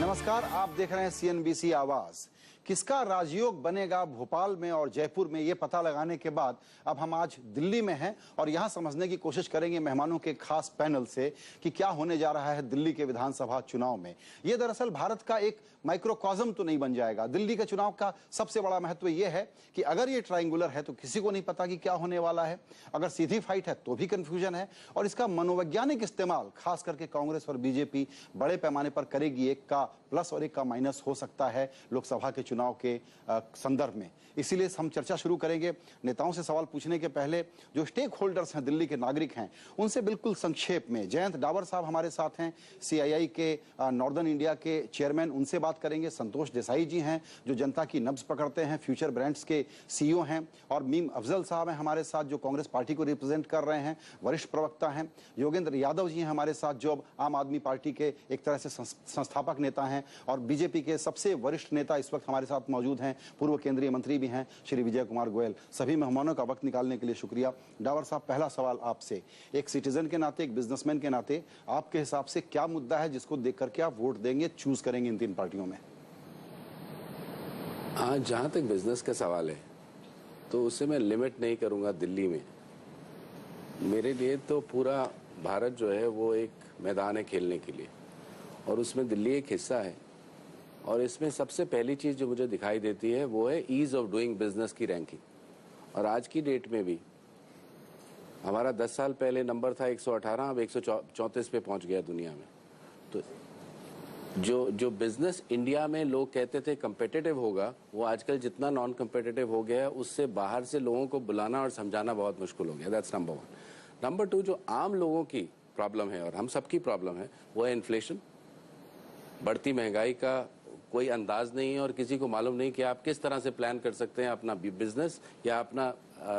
नमस्कार, आप देख रहे हैं CNBC आवाज। किसका राजयोग बनेगा भोपाल में और जयपुर में, ये पता लगाने के बाद अब हम आज दिल्ली में हैं और यहां समझने की कोशिश करेंगे मेहमानों के खास पैनल से कि क्या होने जा रहा है दिल्ली के विधानसभा चुनाव में। ये दरअसल भारत का एक माइक्रोकॉज्म तो नहीं बन जाएगा। दिल्ली के चुनाव का सबसे बड़ा महत्व यह है कि अगर ये ट्रायंगुलर है तो किसी को नहीं पता कि क्या होने वाला है, अगर सीधी फाइट है तो भी कंफ्यूजन है, और इसका मनोवैज्ञानिक इस्तेमाल खास करके कांग्रेस और बीजेपी बड़े पैमाने पर करेगी। एक का प्लस और एक का माइनस हो सकता है लोकसभा के चुनाव के संदर्भ में। इसीलिए हम चर्चा शुरू करेंगे। नेताओं से सवाल पूछने के पहले जो स्टेक होल्डर्स हैं, दिल्ली के नागरिक हैं, उनसे बिल्कुल संक्षेप में। जयंत डावर साहब हमारे साथ हैं, CII के नॉर्दर्न इंडिया के चेयरमैन, उनसे बात करेंगे। संतोष देसाई जी हैं जो जनता की नब्ज पकड़ते हैं, फ्यूचर ब्रांड्स के CEO हैं। और मीम अफजल साहब हैं हमारे साथ जो कांग्रेस पार्टी को रिप्रेजेंट कर रहे हैं, वरिष्ठ प्रवक्ता हैं। योगेंद्र यादव जी हैं हमारे साथ जो अब आम आदमी पार्टी के एक तरह से संस्थापक नेता हैं, और बीजेपी के सबसे वरिष्ठ नेता इस वक्त हमारे साथ मौजूद हैं, पूर्व केंद्रीय मंत्री भी हैं, श्री विजय कुमार गोयल। सभी मेहमानों का वक्त निकालने के लिए शुक्रिया। डावर साहब, पहला सवाल आपसे, एक सिटीजन के नाते, एक बिजनेसमैन के नाते, आपके हिसाब से क्या मुद्दा है जिसको देख करके आप वोट देंगे, चूज करेंगे इन तीन पार्टियों में? हाँ, जहाँ तक बिजनेस का सवाल है तो उसे मैं लिमिट नहीं करूँगा दिल्ली में। मेरे लिए तो पूरा भारत जो है वो एक मैदान है खेलने के लिए, और उसमें दिल्ली एक हिस्सा है। और इसमें सबसे पहली चीज़ जो मुझे दिखाई देती है वो है ईज़ ऑफ डूइंग बिजनेस की रैंकिंग। और आज की डेट में भी हमारा 10 साल पहले नंबर था 118, अब 134 पे पहुंच गया दुनिया में। तो जो बिजनेस इंडिया में लोग कहते थे कम्पिटिटिव होगा, वो आजकल जितना नॉन कम्पिटिटिव हो गया है, उससे बाहर से लोगों को बुलाना और समझाना बहुत मुश्किल हो गया। That's number 1। नंबर 2, जो आम लोगों की प्रॉब्लम है और हम सबकी प्रॉब्लम है वो है इन्फ्लेशन। बढ़ती महंगाई का कोई अंदाज नहीं है और किसी को मालूम नहीं कि आप किस तरह से प्लान कर सकते हैं अपना बिजनेस या अपना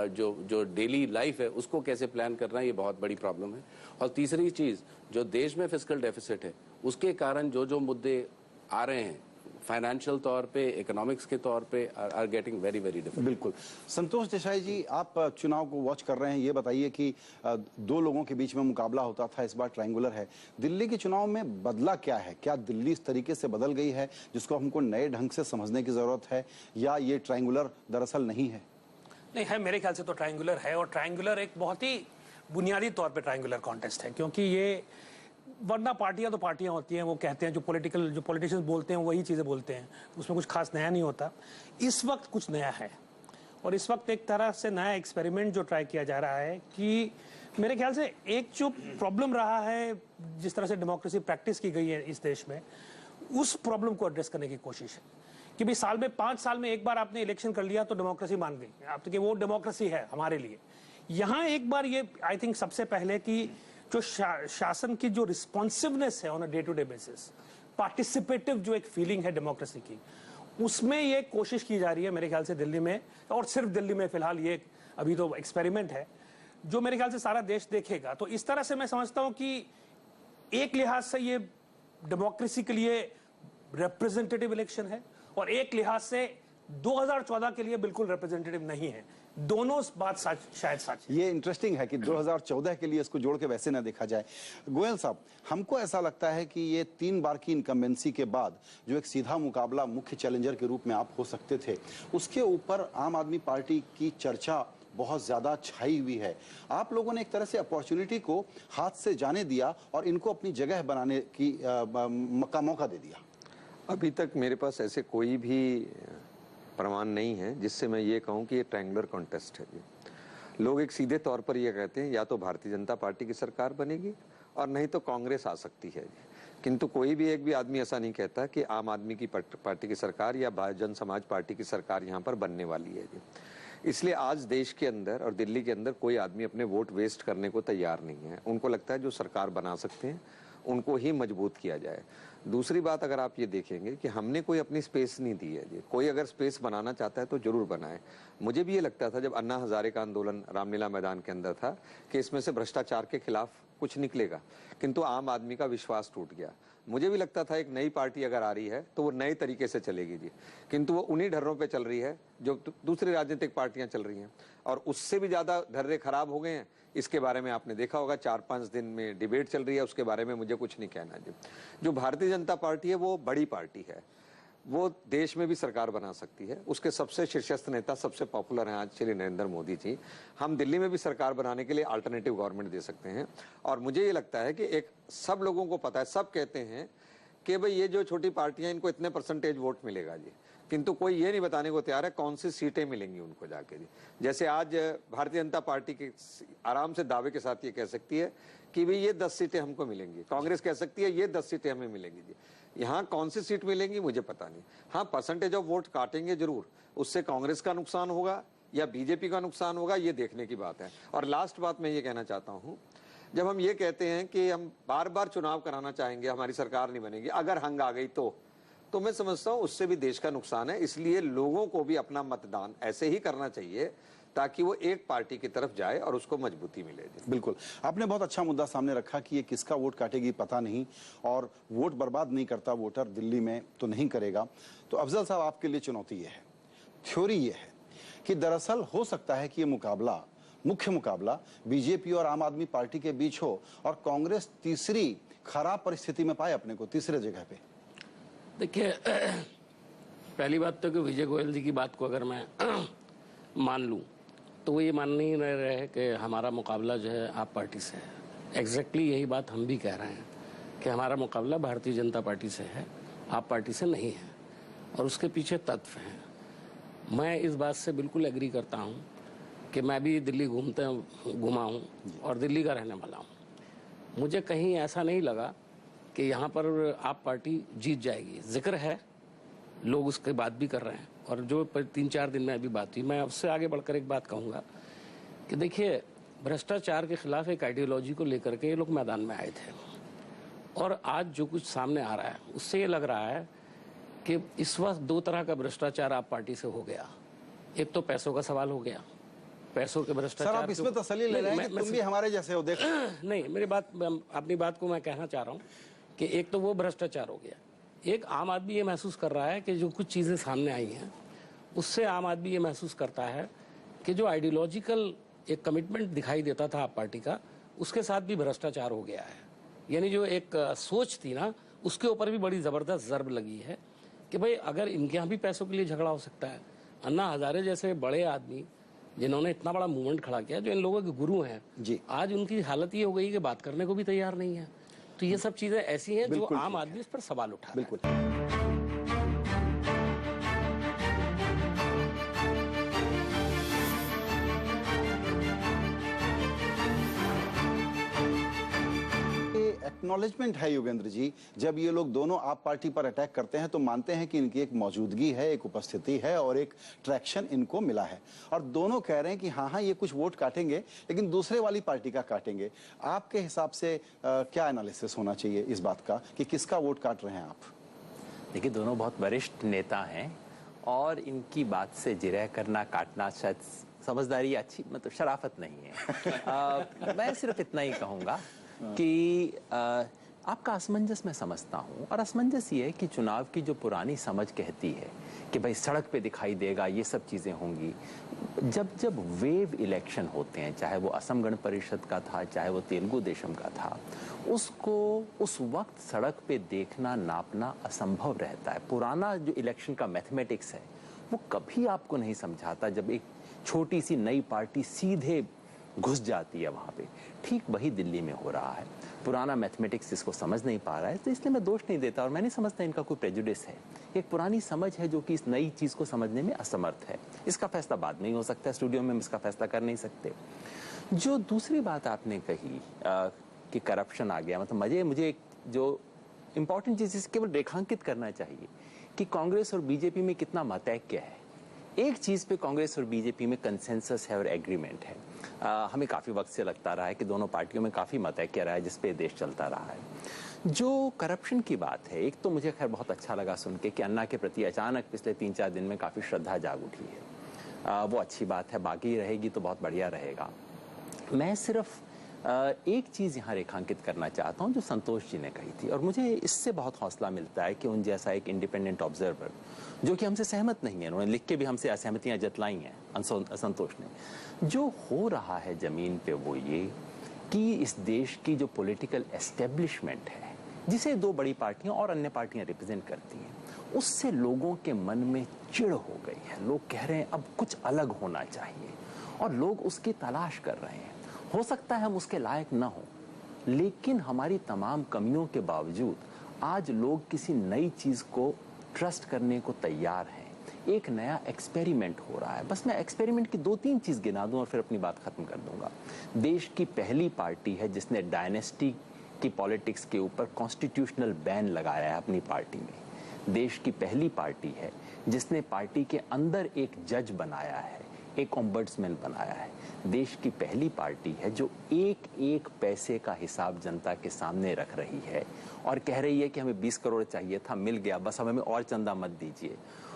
जो डेली लाइफ है उसको कैसे प्लान करना है। ये बहुत बड़ी प्रॉब्लम है। और तीसरी चीज़, जो देश में फिस्कल डेफिसिट है उसके कारण जो मुद्दे आ रहे हैं फाइनेंशियल तौर पे, इकोनॉमिक्स के तौर पे are getting very very difficult. बिल्कुल। संतोष देसाई जी, आप चुनाव को वॉच कर रहे हैं, ये बताइए कि दो लोगों के बीच में मुकाबला होता था, इस बार ट्रायंगुलर है। दिल्ली के चुनाव में बदला क्या है? क्या दिल्ली इस तरीके से बदल गई है जिसको हमको नए ढंग से समझने की जरूरत है, या ये ट्रायंगुलर दरअसल नहीं है? नहीं है, मेरे ख्याल से तो ट्रायंगुलर है। और ट्रायंगुलर एक बहुत ही बुनियादी तौर पे ट्रायंगुलर कॉन्टेस्ट है, क्योंकि ये वरना पार्टियां तो पार्टियां होती हैं, वो कहते हैं जो पॉलिटिशियंस बोलते हैं वही चीज़ें बोलते हैं, उसमें कुछ खास नया नहीं होता। इस वक्त कुछ नया है, और इस वक्त एक तरह से नया एक्सपेरिमेंट जो ट्राई किया जा रहा है कि मेरे ख्याल से एक जो प्रॉब्लम रहा है, जिस तरह से डेमोक्रेसी प्रैक्टिस की गई है इस देश में, उस प्रॉब्लम को एड्रेस करने की कोशिश है कि भाई साल में 5 साल में एक बार आपने इलेक्शन कर लिया तो डेमोक्रेसी मान गई आप, तो कि वो डेमोक्रेसी है हमारे लिए। यहाँ एक बार ये आई थिंक सबसे पहले कि जो शासन की जो रिस्पॉन्सिवनेस है on a day to day basis, participative जो एक फीलिंग है डेमोक्रेसी की, उसमें ये कोशिश की जा रही है मेरे ख्याल से दिल्ली में। और सिर्फ दिल्ली में फिलहाल ये अभी तो एक्सपेरिमेंट है जो मेरे ख्याल से सारा देश देखेगा। तो इस तरह से मैं समझता हूं कि एक लिहाज से ये डेमोक्रेसी के लिए रिप्रेजेंटेटिव इलेक्शन है, और एक लिहाज से 2014 के लिए बिल्कुल रिप्रेजेंटेटिव नहीं है। दोनों बात शायद सच है। ये इंटरेस्टिंग है कि 2014 के लिए इसको जोड़ के वैसे ना देखा जाए। गोयल साहब, हमको ऐसा लगता है कि ये 3 बार की इनकम्बेंसी के बाद जो एक सीधा मुकाबला मुख्य चैलेंजर के रूप में आप हो सकते थे, उसके ऊपर आम आदमी पार्टी की चर्चा बहुत ज्यादा छाई हुई है। आप लोगों ने एक तरह से अपॉर्चुनिटी को हाथ से जाने दिया और इनको अपनी जगह बनाने की का मौका दे दिया। अभी तक मेरे पास ऐसे कोई भी प्रमाण नहीं है जिससे मैं ये कहूं कि ये ट्रायंगुलर कॉन्टेस्ट है। लोग एक सीधे तौर पर ये कहते हैं या तो भारतीय जनता पार्टी की सरकार बनेगी और नहीं तो कांग्रेस आ सकती है, किंतु कोई भी एक भी आदमी ऐसा नहीं कहता कि आम आदमी की पार्टी की सरकार या जन समाज पार्टी की सरकार यहाँ पर बनने वाली है। इसलिए आज देश के अंदर और दिल्ली के अंदर कोई आदमी अपने वोट वेस्ट करने को तैयार नहीं है। उनको लगता है जो सरकार बना सकते हैं उनको ही मजबूत किया जाए। दूसरी बात, अगर आप ये देखेंगे कि हमने कोई अपनी स्पेस नहीं दी है जी। कोई अगर स्पेस बनाना चाहता है तो जरूर बनाए। मुझे भी ये लगता था जब अन्ना हजारे का आंदोलन रामलीला मैदान के अंदर था कि इसमें से भ्रष्टाचार के खिलाफ कुछ निकलेगा, किंतु आम आदमी का विश्वास टूट गया। मुझे भी लगता था एक नई पार्टी अगर आ रही है तो वो नए तरीके से चलेगी जी, किंतु वो उन्हीं ढर्रों पे चल रही है जो दूसरी राजनीतिक पार्टियां चल रही हैं, और उससे भी ज्यादा ढर्रे खराब हो गए हैं इसके बारे में आपने देखा होगा 4-5 दिन में डिबेट चल रही है, उसके बारे में मुझे कुछ नहीं कहना जी। जो भारतीय जनता पार्टी है वो बड़ी पार्टी है, वो देश में भी सरकार बना सकती है। उसके सबसे शीर्षस्थ नेता सबसे पॉपुलर हैं आज श्री नरेंद्र मोदी जी। हम दिल्ली में भी सरकार बनाने के लिए अल्टरनेटिव गवर्नमेंट दे सकते हैं। और मुझे ये लगता है कि एक सब लोगों को पता है, सब कहते हैं कि भाई ये जो छोटी पार्टियां इनको इतने परसेंटेज वोट मिलेगा जी, किंतु कोई ये नहीं बताने को तैयार है कौन सी सीटें मिलेंगी उनको जाके जी। जैसे आज भारतीय जनता पार्टी के आराम से दावे के साथ ये कह सकती है कि भाई ये 10 सीटें हमको मिलेंगी, कांग्रेस कह सकती है ये 10 सीटें हमें मिलेंगी जी। यहाँ कौन सी सीट मिलेंगी मुझे पता नहीं। हाँ, परसेंटेज ऑफ वोट काटेंगे जरूर, उससे कांग्रेस का नुकसान होगा या बीजेपी का नुकसान होगा, ये देखने की बात है। और लास्ट बात मैं ये कहना चाहता हूँ, जब हम ये कहते हैं कि हम बार बार चुनाव कराना चाहेंगे, हमारी सरकार नहीं बनेगी, अगर हंग आ गई तो मैं समझता हूँ उससे भी देश का नुकसान है। इसलिए लोगों को भी अपना मतदान ऐसे ही करना चाहिए ताकि वो एक पार्टी की तरफ जाए और उसको मजबूती मिले। बिल्कुल, आपने बहुत अच्छा मुद्दा सामने रखा कि ये किसका वोट काटेगी पता नहीं, और वोट बर्बाद नहीं करता वोटर दिल्ली में तो नहीं करेगा। तो अफजल साहब, आपके लिए चुनौती ये है, थ्योरी ये है कि दरअसल हो सकता है कि ये मुकाबला, मुख्य मुकाबला बीजेपी और आम आदमी पार्टी के बीच हो और कांग्रेस तीसरी खराब परिस्थिति में पाए अपने को, तीसरे जगह पे। देखिए, पहली बात तो कि विजय गोयल जी की बात को अगर मैं मान लूं तो वो ये मान नहीं रहे कि हमारा मुकाबला जो है आप पार्टी से है। एग्जैक्टली यही बात हम भी कह रहे हैं कि हमारा मुकाबला भारतीय जनता पार्टी से है, आप पार्टी से नहीं है, और उसके पीछे तत्व हैं। मैं इस बात से बिल्कुल एग्री करता हूं कि मैं भी दिल्ली घुमा हूं और दिल्ली का रहने वाला हूं। मुझे कहीं ऐसा नहीं लगा कि यहाँ पर आप पार्टी जीत जाएगी। जिक्र है, लोग उसके बात भी कर रहे हैं, और जो 3-4 दिन में अभी बात हुई, मैं उससे आगे बढ़कर एक बात कहूँगा कि देखिए, भ्रष्टाचार के खिलाफ एक आइडियोलॉजी को लेकर के ये लोग मैदान में आए थे, और आज जो कुछ सामने आ रहा है उससे ये लग रहा है कि इस वक्त 2 तरह का भ्रष्टाचार आप पार्टी से हो गया। एक तो पैसों का सवाल हो गया, पैसों के भ्रष्टाचार। सर, आप इसमें तसल्ली ले रहे हैं कि तुम भी हमारे जैसे हो, देखो। नहीं, मेरी बात, अपनी बात को मैं कहना चाह रहा हूँ कि एक तो वो भ्रष्टाचार हो गया, एक आम आदमी ये महसूस कर रहा है कि जो कुछ चीज़ें सामने आई हैं उससे आम आदमी ये महसूस करता है कि जो आइडियोलॉजिकल एक कमिटमेंट दिखाई देता था आप पार्टी का, उसके साथ भी भ्रष्टाचार हो गया है। यानी जो एक सोच थी ना, उसके ऊपर भी बड़ी ज़बरदस्त ज़र्ब लगी है कि भाई अगर इनके यहाँ भी पैसों के लिए झगड़ा हो सकता है। अन्ना हजारे जैसे बड़े आदमी जिन्होंने इतना बड़ा मूवमेंट खड़ा किया, जो इन लोगों के गुरु हैं जी, आज उनकी हालत ये हो गई कि बात करने को भी तैयार नहीं है। तो ये सब चीजें ऐसी हैं जो आम आदमी इस पर सवाल उठा रहा है। बिल्कुल। एक्नॉलेजमेंट है योगेंद्र जी, जब ये लोग दोनों आप पार्टी पर अटैक करते हैं तो मानते हैं कि इनकी एक मौजूदगी है, एक उपस्थिति है और एक ट्रैक्शन इनको मिला है, और दोनों कह रहे हैं कि हाँ ये कुछ वोट काटेंगे लेकिन दूसरे वाली पार्टी का काटेंगे। आपके हिसाब से क्या एनालिसिस होना चाहिए इस बात का कि किसका वोट काट रहे हैं आप? देखिए, दोनों बहुत वरिष्ठ नेता हैं और इनकी बात से जिरह करना, काटना शायद समझदारी अच्छी, मतलब शराफत नहीं है। मैं सिर्फ इतना ही कहूँगा कि आपका असमंजस मैं समझता हूं, और असमंजस ये है कि चुनाव की जो पुरानी समझ कहती है कि भाई सड़क पे दिखाई देगा, ये सब चीजें होंगी। जब वेव इलेक्शन होते हैं, चाहे वो असम गण परिषद का था, चाहे वो तेलुगु देशम का था, उसको उस वक्त सड़क पे देखना, नापना असंभव रहता है। पुराना जो इलेक्शन का मैथमेटिक्स है वो कभी आपको नहीं समझाता जब एक छोटी सी नई पार्टी सीधे घुस जाती है वहां पे। ठीक वही दिल्ली में हो रहा है। पुराना मैथमेटिक्स इसको समझ नहीं पा रहा है, तो इसलिए मैं दोष नहीं देता, और मैं नहीं समझता इनका कोई प्रेजुडिस है। एक पुरानी समझ है जो कि इस नई चीज को समझने में असमर्थ है। इसका फैसला बाद में ही हो सकता है, स्टूडियो में हम इसका फैसला कर नहीं सकते। जो दूसरी बात आपने कही कि करप्शन आ गया, मतलब मुझे जो इंपॉर्टेंट चीज केवल रेखांकित करना चाहिए कि कांग्रेस और बीजेपी में कितना मतैक्य है। एक चीज पे कांग्रेस और बीजेपी में कंसेंसस है और एग्रीमेंट है। हमें काफी वक्त से लगता रहा है कि दोनों पार्टियों में काफी मतैक्य रहा है, जिसपे देश चलता रहा है। जो करप्शन की बात है, एक तो मुझे खैर बहुत अच्छा लगा सुन के कि अन्ना के प्रति अचानक पिछले 3-4 दिन में काफी श्रद्धा जाग उठी है। वो अच्छी बात है, बाकी रहेगी तो बहुत बढ़िया रहेगा। मैं सिर्फ एक चीज यहाँ रेखांकित करना चाहता हूँ जो संतोष जी ने कही थी, और मुझे इससे बहुत हौसला मिलता है कि उन जैसा एक इंडिपेंडेंट ऑब्जर्वर जो कि हमसे सहमत नहीं है, उन्होंने लिख के भी हमसे असहमतियां जतलाई हैं संतोष ने, जो हो रहा है जमीन पे वो ये कि इस देश की जो पॉलिटिकल एस्टेब्लिशमेंट है, जिसे दो बड़ी पार्टियां और अन्य पार्टियां रिप्रेजेंट करती हैं, उससे लोगों के मन में चिढ़ हो गई है। लोग कह रहे हैं अब कुछ अलग होना चाहिए, और लोग उसकी तलाश कर रहे हैं। हो सकता है हम उसके लायक न हो, लेकिन हमारी तमाम कमियों के बावजूद आज लोग किसी नई चीज को ट्रस्ट करने को तैयार हैं। एक नया एक्सपेरिमेंट हो रहा है। बस मैं एक्सपेरिमेंट की 2-3 चीज गिना दूं और फिर अपनी बात खत्म कर दूंगा। देश की पहली पार्टी है जिसने डायनेस्टी की पॉलिटिक्स के ऊपर कॉन्स्टिट्यूशनल बैन लगाया है अपनी पार्टी में। देश की पहली पार्टी है जिसने पार्टी के अंदर एक जज बनाया है, एक ओम्बड्समैन बनाया है। देश की पहली पार्टी है जो एक एक पैसे का हिसाब जनता के सामने रख रही है और कह रही है कि हमें 20 करोड़ चाहिए था, मिल गया, बस हमें और चंदा मत दीजिए।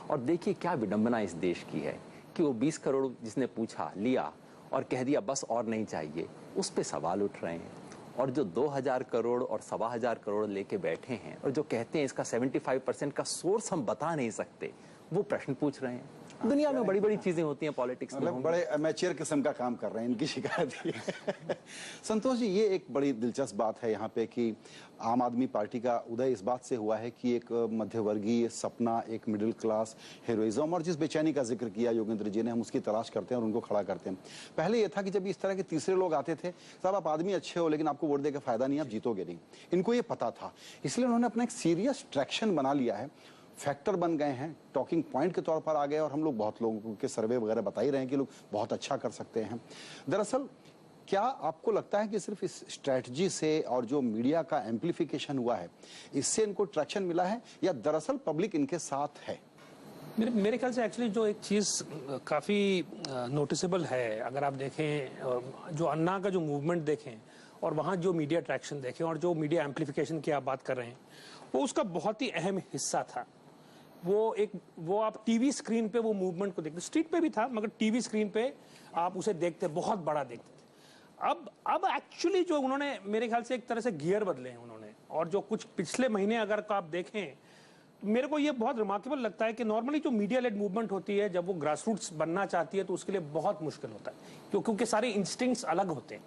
और देखिए क्या विडंबना इस देश की है कि वो 20 करोड़ जिसने पूछा, लिया और कह दिया बस और नहीं चाहिए, उस पे सवाल उठ रहे हैं। और जो 2000 करोड़ और 1500 करोड़ लेके बैठे हैं और जो कहते हैं इसका 75% का सोर्स हम बता नहीं सकते, वो प्रश्न पूछ रहे हैं। दुनिया में बड़ी बड़ी चीजें होती हैं पॉलिटिक्स में, बड़े अमेचर किस्म का काम कर रहे हैं, इनकी शिकायत है। संतोष जी, ये एक बड़ी दिलचस्प बात है यहाँ पे कि आम आदमी पार्टी का उदय इस बात से हुआ है कि एक मध्यवर्गीय सपना, एक मिडिल क्लास हीरोइज्म, और जिस बेचैनी का जिक्र किया योगेंद्र जी ने, हम उसकी तलाश करते हैं और उनको खड़ा करते हैं। पहले ये था कि जब इस तरह के तीसरे लोग आते थे, साहब आप आदमी अच्छे हो लेकिन आपको वोट देकर फायदा नहीं, आप जीतोगे नहीं। इनको ये पता था, इसलिए उन्होंने अपना एक सीरियस ट्रैक्शन बना लिया है, फैक्टर बन गए हैं, टॉकिंग पॉइंट के तौर पर आ गए, और हम लोग बहुत लोगों के सर्वे वगैरह बता ही रहे हैं कि लोग बहुत अच्छा कर सकते हैं। दरअसल क्या आपको लगता है कि सिर्फ इस स्ट्रैटेजी से और जो मीडिया का एम्प्लीफिकेशन हुआ है, इससे इनको ट्रैक्शन मिला है, या दरअसल पब्लिक इनके साथ है? मेरे ख्याल से एक्चुअली जो एक चीज़ काफ़ी नोटिसेबल है, अगर आप देखें जो अन्ना का जो मूवमेंट देखें और वहाँ जो मीडिया ट्रैक्शन देखें और जो मीडिया एम्प्लीफिकेशन की आप बात कर रहे हैं, वो उसका बहुत ही अहम हिस्सा था। वो आप टीवी स्क्रीन पे वो मूवमेंट को देखते, स्ट्रीट पे भी था मगर टीवी स्क्रीन पे आप उसे देखते, बहुत बड़ा देखते थे। अब एक्चुअली जो उन्होंने मेरे ख्याल से एक तरह से गियर बदले हैं उन्होंने, और जो कुछ पिछले महीने अगर आप देखें, मेरे को ये बहुत रिमार्केबल लगता है कि नॉर्मली जो मीडिया लेड मूवमेंट होती है, जब वो ग्रास रूट्स बनना चाहती है तो उसके लिए बहुत मुश्किल होता है, क्योंकि सारे इंस्टिंक्ट्स अलग होते हैं,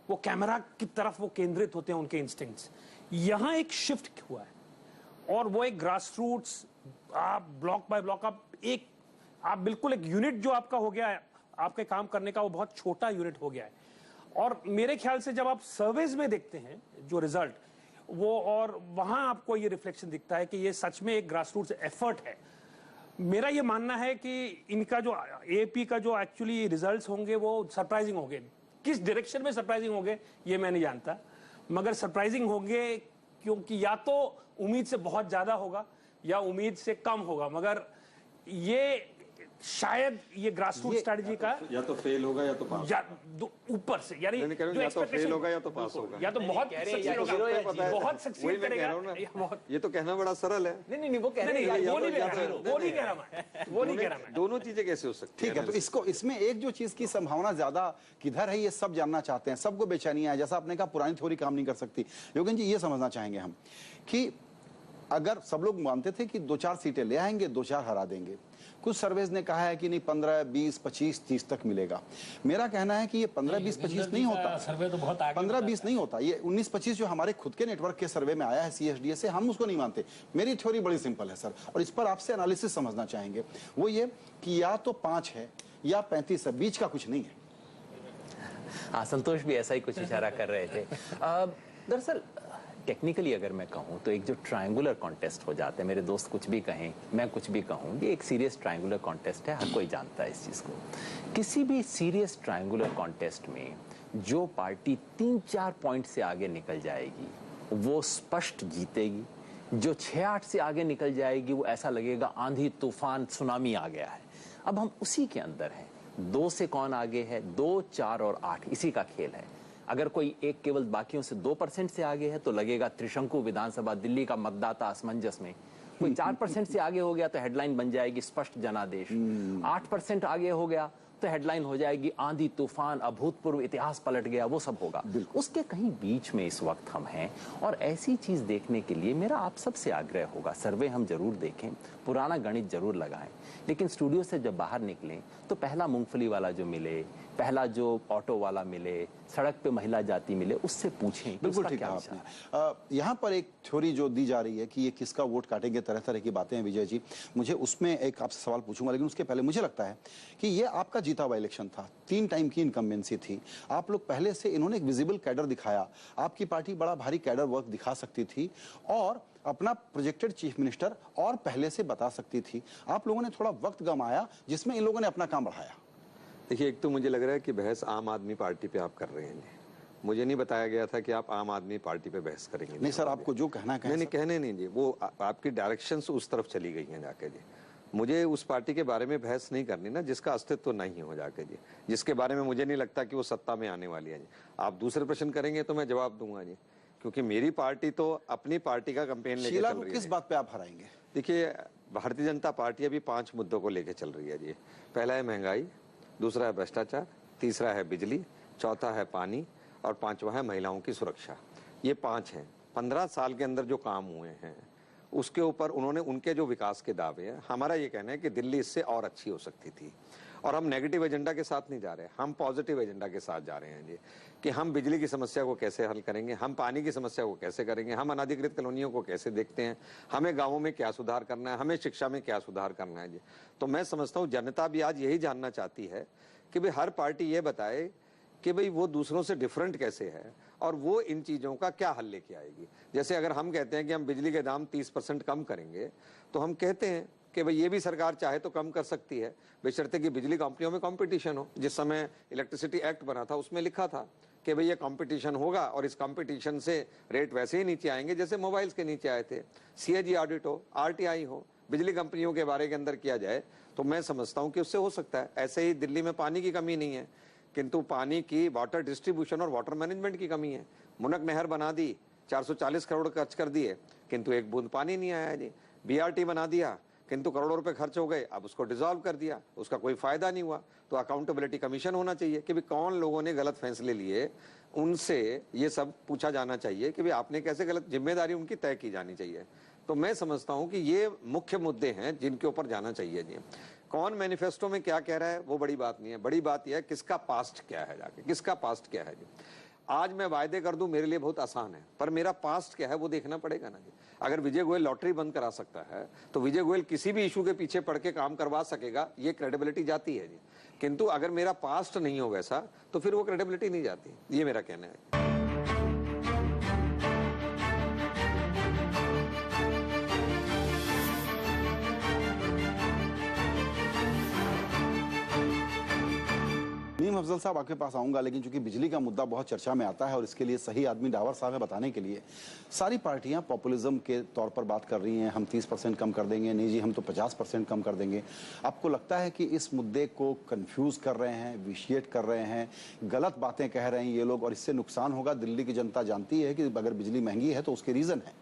वो कैमरा की तरफ वो केंद्रित होते हैं उनके इंस्टिंक्ट्स। यहाँ एक शिफ्ट हुआ है और वो एक ग्रास रूट्स, आप ब्लॉक बाय ब्लॉक, आप बिल्कुल एक यूनिट जो आपका हो गया है आपके काम करने का, वो बहुत छोटा यूनिट हो गया है। और मेरे ख्याल से जब आप सर्वेज में देखते हैं जो रिजल्ट, वो और वहां आपको ये रिफ्लेक्शन दिखता है कि ये सच में एक ग्रास रूट्स एफर्ट है। मेरा ये मानना है कि इनका जो एपी का जो एक्चुअली रिजल्ट्स होंगे वो सरप्राइजिंग होंगे। किस डायरेक्शन में सरप्राइजिंग होंगे ये मैं नहीं जानता, मगर सरप्राइजिंग होंगे, क्योंकि या तो उम्मीद से बहुत ज्यादा होगा या उम्मीद से कम होगा, मगर ये शायद ये ग्रासरूट स्ट्रेटजी का या तो फेल होगा या तो पास, या ऊपर से, यानी जो या तो फेल होगा या तो पास होगा, या तो बहुत सक्सेस करेगा। ये तो कहना बड़ा सरल है। नहीं वो कह रहे हैं, वो नहीं कह रहा मैं। दोनों चीजें कैसे हो सकती है? ठीक है, तो इसमें एक जो चीज की संभावना ज्यादा किधर है, ये सब जानना चाहते हैं, सबको बेचैनियां है। जैसा आपने कहा पुरानी थ्योरी काम नहीं कर सकती, योगेंद्र जी ये समझना चाहेंगे हम कि अगर सब लोग मानते थे कि 2-4 सीटें ले आएंगे, 2-4 हरा देंगे, कुछ सर्वेज ने कहा है कि नहीं 15, 20, 25, 30 तक मिलेगा। मेरा कहना है कि ये 15, 20, 25 नहीं होता, सर्वे तो बहुत आगे 15, 20 नहीं होता, ये 19, 25 जो हमारे खुद के नेटवर्क के सर्वे में आया है CSDA से, हम उसको नहीं मानते। मेरी थ्योरी बड़ी सिंपल है सर, और इस पर आपसे एनालिसिस समझना चाहेंगे। वो ये कि या तो 5 है या 35 है, बीच का कुछ नहीं है। हाँ, संतोष भी ऐसा ही कुछ इशारा कर रहे थे। दरअसल टेक्निकली अगर मैं कहूँ तो एक जो ट्रायंगुलर कॉन्टेस्ट हो जाता है, मेरे दोस्त कुछ भी कहें, मैं कुछ भी कहूँ, ये एक सीरियस ट्रायंगुलर कॉन्टेस्ट है, हर कोई जानता है इस चीज़ को। किसी भी सीरियस ट्रायंगुलर कॉन्टेस्ट में जो पार्टी 3-4 पॉइंट से आगे निकल जाएगी वो स्पष्ट जीतेगी। जो 6-8 से आगे निकल जाएगी वो ऐसा लगेगा आंधी तूफान सुनामी आ गया है। अब हम उसी के अंदर हैं, 2 से कौन आगे है, 2, 4 और 8, इसी का खेल है। अगर कोई एक केवल बाकियों से 2% से आगे है तो लगेगा त्रिशंकु विधानसभा, दिल्ली का मतदाता असमंजस में। कोई 4% से आगे हो गया तो हेडलाइन बन जाएगी स्पष्ट जनादेश। 8% आगे हो गया तो हेडलाइन हो जाएगी आंधी तूफान अभूतपूर्व इतिहास पलट गया, वो सब होगा। उसके कहीं बीच में इस वक्त हम हैं और ऐसी चीज देखने के लिए मेरा आप सबसे आग्रह होगा, सर्वे हम जरूर देखें, पुराना गणित जरूर लगाएं, लेकिन स्टूडियो से जब बाहर निकलें तो पहला मूंगफली वाला जो मिले, पहला जो ऑटो वाला मिले, सड़क पे महिला जाति मिले, उससे पूछें। बिल्कुल ठीक है आपने। यहाँ पर एक थ्योरी जो दी जा रही है कि ये किसका वोट काटेंगे, तरह तरह की बातें हैं विजय जी। मुझे उसमें एक आपसे सवाल पूछूंगा, लेकिन उसके पहले मुझे लगता है कि ये आपका जीता हुआ इलेक्शन था, 3 टाइम की इनकम्बेंसी थी, आप लोग पहले से, इन्होंने एक विजिबल कैडर दिखाया, आपकी पार्टी बड़ा भारी कैडर वर्क दिखा सकती थी और अपना प्रोजेक्टेड चीफ मिनिस्टर और पहले से बता सकती थी। आप लोगों ने थोड़ा वक्त गंवाया जिसमें इन लोगों ने अपना काम बढ़ाया। देखिए, एक तो मुझे लग रहा है कि बहस आम आदमी पार्टी पे आप कर रहे हैं। मुझे नहीं बताया गया था कि आप आम आदमी पार्टी पे बहस करेंगे। नहीं सर, आपको जो कहना है नहीं, कहने नहीं जी, वो आपकी डायरेक्शंस उस तरफ चली गई हैं जाके जी। मुझे उस पार्टी के बारे में बहस नहीं करनी ना जिसका अस्तित्व नहीं हो जाके जी, जिसके बारे में मुझे नहीं लगता कि वो सत्ता में आने वाली है जी। आप दूसरे प्रश्न करेंगे तो मैं जवाब दूंगा जी, क्योंकि मेरी पार्टी तो अपनी पार्टी का कैंपेन लेके चल रही है। किस बात पे आप हराएंगे? देखिए, भारतीय जनता पार्टी अभी 5 मुद्दों को लेके चल रही है जी। पहला है महंगाई, दूसरा है भ्रष्टाचार, तीसरा है बिजली, चौथा है पानी और 5वां है महिलाओं की सुरक्षा। ये 5 हैं। 15 साल के अंदर जो काम हुए हैं उसके ऊपर उन्होंने, उनके जो विकास के दावे हैं, हमारा ये कहना है कि दिल्ली इससे और अच्छी हो सकती थी। और हम नेगेटिव एजेंडा के साथ नहीं जा रहे, हम पॉजिटिव एजेंडा के साथ जा रहे हैं जी, कि हम बिजली की समस्या को कैसे हल करेंगे, हम पानी की समस्या को कैसे करेंगे, हम अनाधिकृत कॉलोनियों को कैसे देखते हैं, हमें गाँवों में क्या सुधार करना है, हमें शिक्षा में क्या सुधार करना है जी। तो मैं समझता हूँ जनता भी आज यही जानना चाहती है कि भाई हर पार्टी ये बताए कि भाई वो दूसरों से डिफरेंट कैसे है और वो इन चीजों का क्या हल लेके आएगी। जैसे अगर हम कहते हैं कि हम बिजली के दाम 30% कम करेंगे, तो हम कहते हैं कि भाई ये भी सरकार चाहे तो कम कर सकती है, बशर्ते कि बिजली कंपनियों में कंपटीशन हो। जिस समय इलेक्ट्रिसिटी एक्ट बना था उसमें लिखा था कि भाई ये कंपटीशन होगा और इस कंपटीशन से रेट वैसे ही नीचे आएंगे जैसे मोबाइल्स के नीचे आए थे। सीएजी ऑडिट हो, आरटीआई हो, बिजली कंपनियों के बारे के अंदर किया जाए तो मैं समझता हूं कि उससे हो सकता है। ऐसे ही दिल्ली में पानी की कमी नहीं है, किंतु पानी की वाटर डिस्ट्रीब्यूशन और वाटर मैनेजमेंट की कमी है। मुनक नहर बना दी, 440 करोड़ खर्च कर दिए, किंतु एक बूंद पानी नहीं आया जी। बीआरटी बना दिया, किंतु करोड़ों रुपए खर्च हो गए, अब उसको डिसॉल्व कर दिया, उसका कोई फायदा नहीं हुआ। तो अकाउंटेबिलिटी कमीशन होना चाहिए कि भी कौन लोगों ने गलत फैसले लिए, उनसे ये सब पूछा जाना चाहिए कि भी आपने कैसे गलत, जिम्मेदारी उनकी तय की जानी चाहिए। तो मैं समझता हूं कि ये मुख्य मुद्दे हैं जिनके ऊपर जाना चाहिए जी। कौन मैनिफेस्टो में क्या कह रहा है वो बड़ी बात नहीं है, बड़ी बात यह है किसका पास्ट क्या है, जाके किसका पास्ट क्या है जी। आज मैं वायदे कर दूं मेरे लिए बहुत आसान है, पर मेरा पास्ट क्या है वो देखना पड़ेगा ना जी। अगर विजय गोयल लॉटरी बंद करा सकता है तो विजय गोयल किसी भी इशू के पीछे पड़ के काम करवा सकेगा, ये क्रेडिबिलिटी जाती है जी। किंतु अगर मेरा पास्ट नहीं हो वैसा तो फिर वो क्रेडिबिलिटी नहीं जाती, ये मेरा कहना है। नीम अफजल साहब आपके पास आऊंगा, लेकिन चूंकि बिजली का मुद्दा बहुत चर्चा में आता है और इसके लिए सही आदमी डावर साहब है बताने के लिए, सारी पार्टियां पॉपुलिज्म के तौर पर बात कर रही हैं, हम 30% कम कर देंगे, नहीं जी हम तो 50% कम कर देंगे। आपको लगता है कि इस मुद्दे को कंफ्यूज कर रहे हैं, विशिएट कर रहे हैं, गलत बातें कह रहे हैं ये लोग, और इससे नुकसान होगा? दिल्ली की जनता जानती है कि अगर बिजली महंगी है तो उसके रीजन है।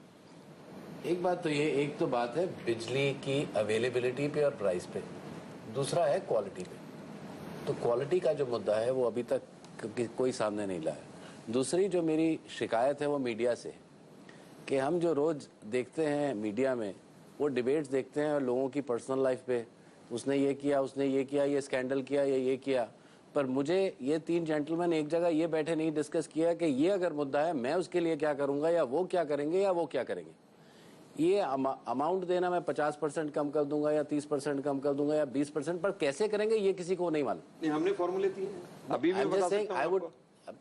एक बात तो ये, एक तो बात है बिजली की अवेलेबिलिटी पे और प्राइस पे, दूसरा है क्वालिटी पे। तो क्वालिटी का जो मुद्दा है वो अभी तक कोई सामने नहीं लाया। दूसरी जो मेरी शिकायत है वो मीडिया से, कि हम जो रोज़ देखते हैं मीडिया में वो डिबेट्स देखते हैं लोगों की पर्सनल लाइफ पे, उसने ये किया, उसने ये किया, ये स्कैंडल किया, ये किया, पर मुझे ये 3 जेंटलमैन एक जगह ये बैठे नहीं डिस्कस किया कि ये अगर मुद्दा है मैं उसके लिए क्या करूँगा, या वो क्या करेंगे या वो क्या करेंगे। ये अमाउंट देना मैं 50% कम कर दूंगा या 30% कम कर दूंगा या 20%, पर कैसे करेंगे ये किसी को नहीं मालूम। नहीं, हमने फॉर्मूले दिए हैं, अभी भी बता सकता हूं।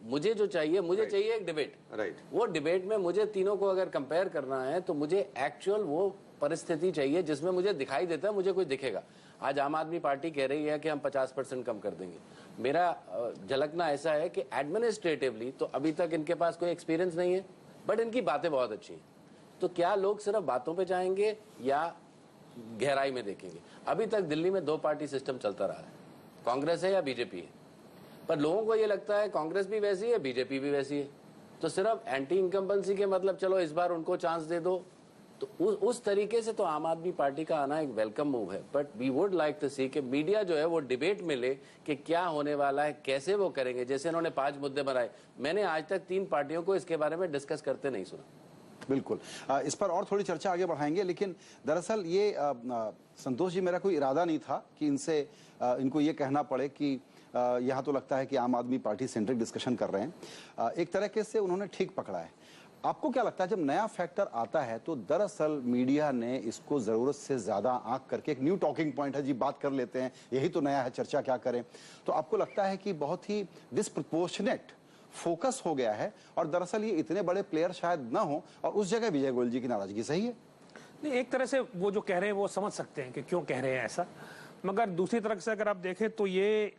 मुझे जो चाहिए, मुझे चाहिए एक डिबेट। राइट। वो डिबेट में मुझे तीनों को अगर कंपेयर करना है तो मुझे एक्चुअल वो परिस्थिति चाहिए जिसमें मुझे दिखाई देता है, मुझे कुछ दिखेगा। आज आम आदमी पार्टी कह रही है कि हम 50% कम कर देंगे। मेरा झलकना ऐसा है कि एडमिनिस्ट्रेटिवली तो अभी तक इनके पास कोई एक्सपीरियंस नहीं है, बट इनकी बातें बहुत अच्छी हैं। तो क्या लोग सिर्फ बातों पे जाएंगे या गहराई में देखेंगे? अभी तक दिल्ली में 2 पार्टी सिस्टम चलता रहा है, कांग्रेस है या बीजेपी है, पर लोगों को ये लगता है कांग्रेस भी वैसी है, बीजेपी भी वैसी है। तो सिर्फ एंटी इनकम्बेंसी के मतलब चलो इस बार उनको चांस दे दो तो उस तरीके से तो आम आदमी पार्टी का आना एक वेलकम मूव है, but we would like to see कि मीडिया जो है वो डिबेट में ले कि क्या होने वाला है, कैसे वो करेंगे। जैसे इन्होंने 5 मुद्दे बनाए, मैंने आज तक 3 पार्टियों को इसके बारे में डिस्कस करते नहीं सुना। बिल्कुल, इस पर और थोड़ी चर्चा आगे बढ़ाएंगे, लेकिन दरअसल ये संतोष जी, मेरा कोई इरादा नहीं था कि इनको ये कहना पड़े कि यहाँ तो लगता है कि आम आदमी पार्टी सेंट्रिक डिस्कशन कर रहे हैं। एक तरीके से उन्होंने ठीक पकड़ा है। आपको क्या लगता है जब नया फैक्टर आता है तो दरअसल मीडिया ने इसको जरूरत से ज्यादा आंक करके, एक न्यू टॉकिंग पॉइंट है जी, बात कर लेते हैं, यही तो नया है, चर्चा क्या करें, तो आपको लगता है कि बहुत ही डिस्प्रपोर्शनेट फोकस हो गया है और दरअसल ये इतने बड़े प्लेयर शायद ना हो और उस जगह विजय गोयल जी की नाराजगी सही है? नहीं, एक तरह से वो जो कह रहे हैं वो समझ सकते हैं कि क्यों कह रहे हैं ऐसा, मगर दूसरी तरफ से अगर आप देखें तो ये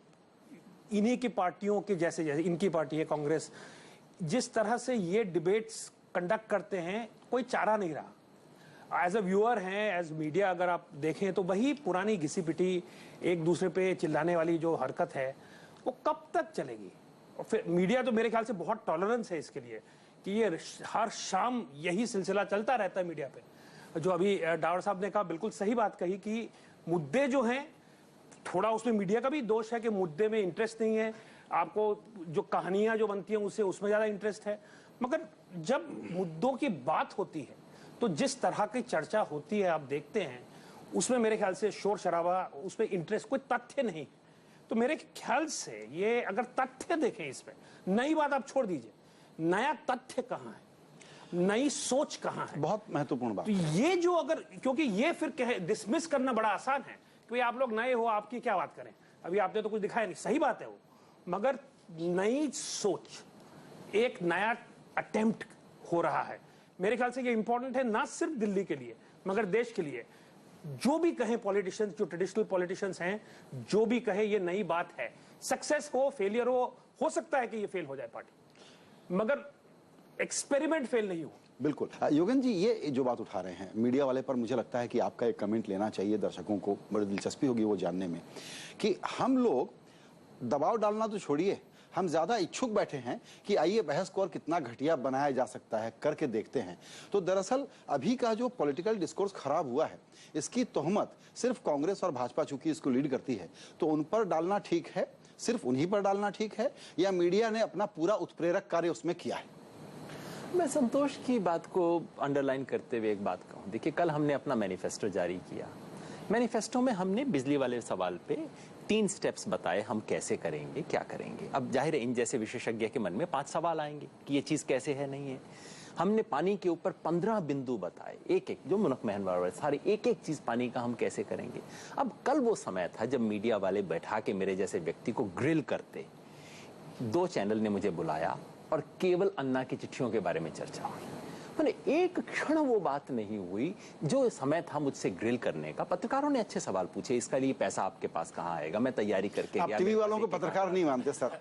इन्हीं की पार्टियों के जैसे इनकी पार्टी है कांग्रेस, जिस तरह से ये डिबेट्स कंडक्ट करते हैं, कोई चारा नहीं रहा। एज अ व्यूअर हैं, एज मीडिया अगर आप देखें तो वही पुरानी घिसी पिटी एक दूसरे पे चिल्लाने वाली जो हरकत है वो कब तक चलेगी। और फिर मीडिया तो मेरे ख्याल से बहुत टॉलरेंस है इसके लिए कि ये हर शाम यही सिलसिला चलता रहता है मीडिया पे। जो अभी डावर साहब ने कहा, बिल्कुल सही बात कही कि मुद्दे जो हैं, थोड़ा उसमें मीडिया का भी दोष है कि मुद्दे में इंटरेस्ट नहीं है, आपको जो कहानियां जो बनती हैं उसमें ज्यादा इंटरेस्ट है। मगर जब मुद्दों की बात होती है तो जिस तरह की चर्चा होती है आप देखते हैं, उसमें मेरे ख्याल से शोर शराबा, उसमें इंटरेस्ट, कोई तथ्य नहीं। तो मेरे ख्याल से ये अगर तथ्य देखें, इसमें नई बात आप छोड़ दीजिए, नया तथ्य कहाँ है, नई सोच कहाँ है, बहुत महत्वपूर्ण बात। तो ये जो अगर, क्योंकि ये फिर डिसमिस करना बड़ा आसान है कि आप लोग नए हो, आपकी क्या बात करें, अभी आपने तो कुछ दिखाया नहीं, सही बात है वो, मगर नई सोच, एक नया अटेम्प्ट हो रहा है। मेरे ख्याल से ये इंपॉर्टेंट है ना सिर्फ दिल्ली के लिए मगर देश के लिए। जो भी कहें पॉलिटिशियंस, जो ट्रेडिशनल पॉलिटिशियंस हैं, जो भी कहे ये नई बात है, सक्सेस हो फेलियर हो सकता है कि ये फेल हो जाए पार्टी, मगर एक्सपेरिमेंट फेल नहीं हो। बिल्कुल योगेन जी, ये जो बात उठा रहे हैं मीडिया वाले पर, मुझे लगता है कि आपका एक कमेंट लेना चाहिए, दर्शकों को बड़ी दिलचस्पी होगी वो जानने में कि हम लोग दबाव डालना तो छोड़िए, हम ज्यादा इच्छुक बैठे हैं कि आइए बहस को और कितना घटिया बनाया जा सकता है करके देखते हैं। तो दरअसल अभी का जो पॉलिटिकल डिस्कोर्स खराब हुआ है, इसकी तोहमत सिर्फ कांग्रेस और भाजपा चूंकि इसको लीड करती है, तो उन पर डालना ठीक है, सिर्फ उन्हीं पर डालना ठीक है, या मीडिया ने अपना पूरा उत्प्रेरक कार्य उसमें किया है? मैं संतोष की बात को अंडरलाइन करते हुए एक बात कहूं, देखिए कल हमने अपना मैनिफेस्टो जारी किया। मैनिफेस्टो में हमने बिजली वाले सवाल पे 3 स्टेप्स बताए, हम कैसे करेंगे, क्या करेंगे। अब जाहिर है इन जैसे विशेषज्ञ के मन में 5 सवाल आएंगे कि ये चीज कैसे है, नहीं है। हमने पानी के ऊपर 15 बिंदु बताए, एक जो मुनक महन सारी एक चीज पानी का हम कैसे करेंगे। अब कल वो समय था जब मीडिया वाले बैठा के मेरे जैसे व्यक्ति को ग्रिल करते। 2 चैनल ने मुझे बुलाया और केवल अन्ना की चिट्ठियों के बारे में चर्चा हुई। मैंने एक क्षण वो बात नहीं हुई जो समय था मुझसे ग्रिल करने का। पत्रकारों ने अच्छे सवाल पूछे, इसका लिए पैसा आपके पास कहाँ आएगा, मैं तैयारी करके आप गया। टीवी वालों को पत्रकार नहीं मानते सर।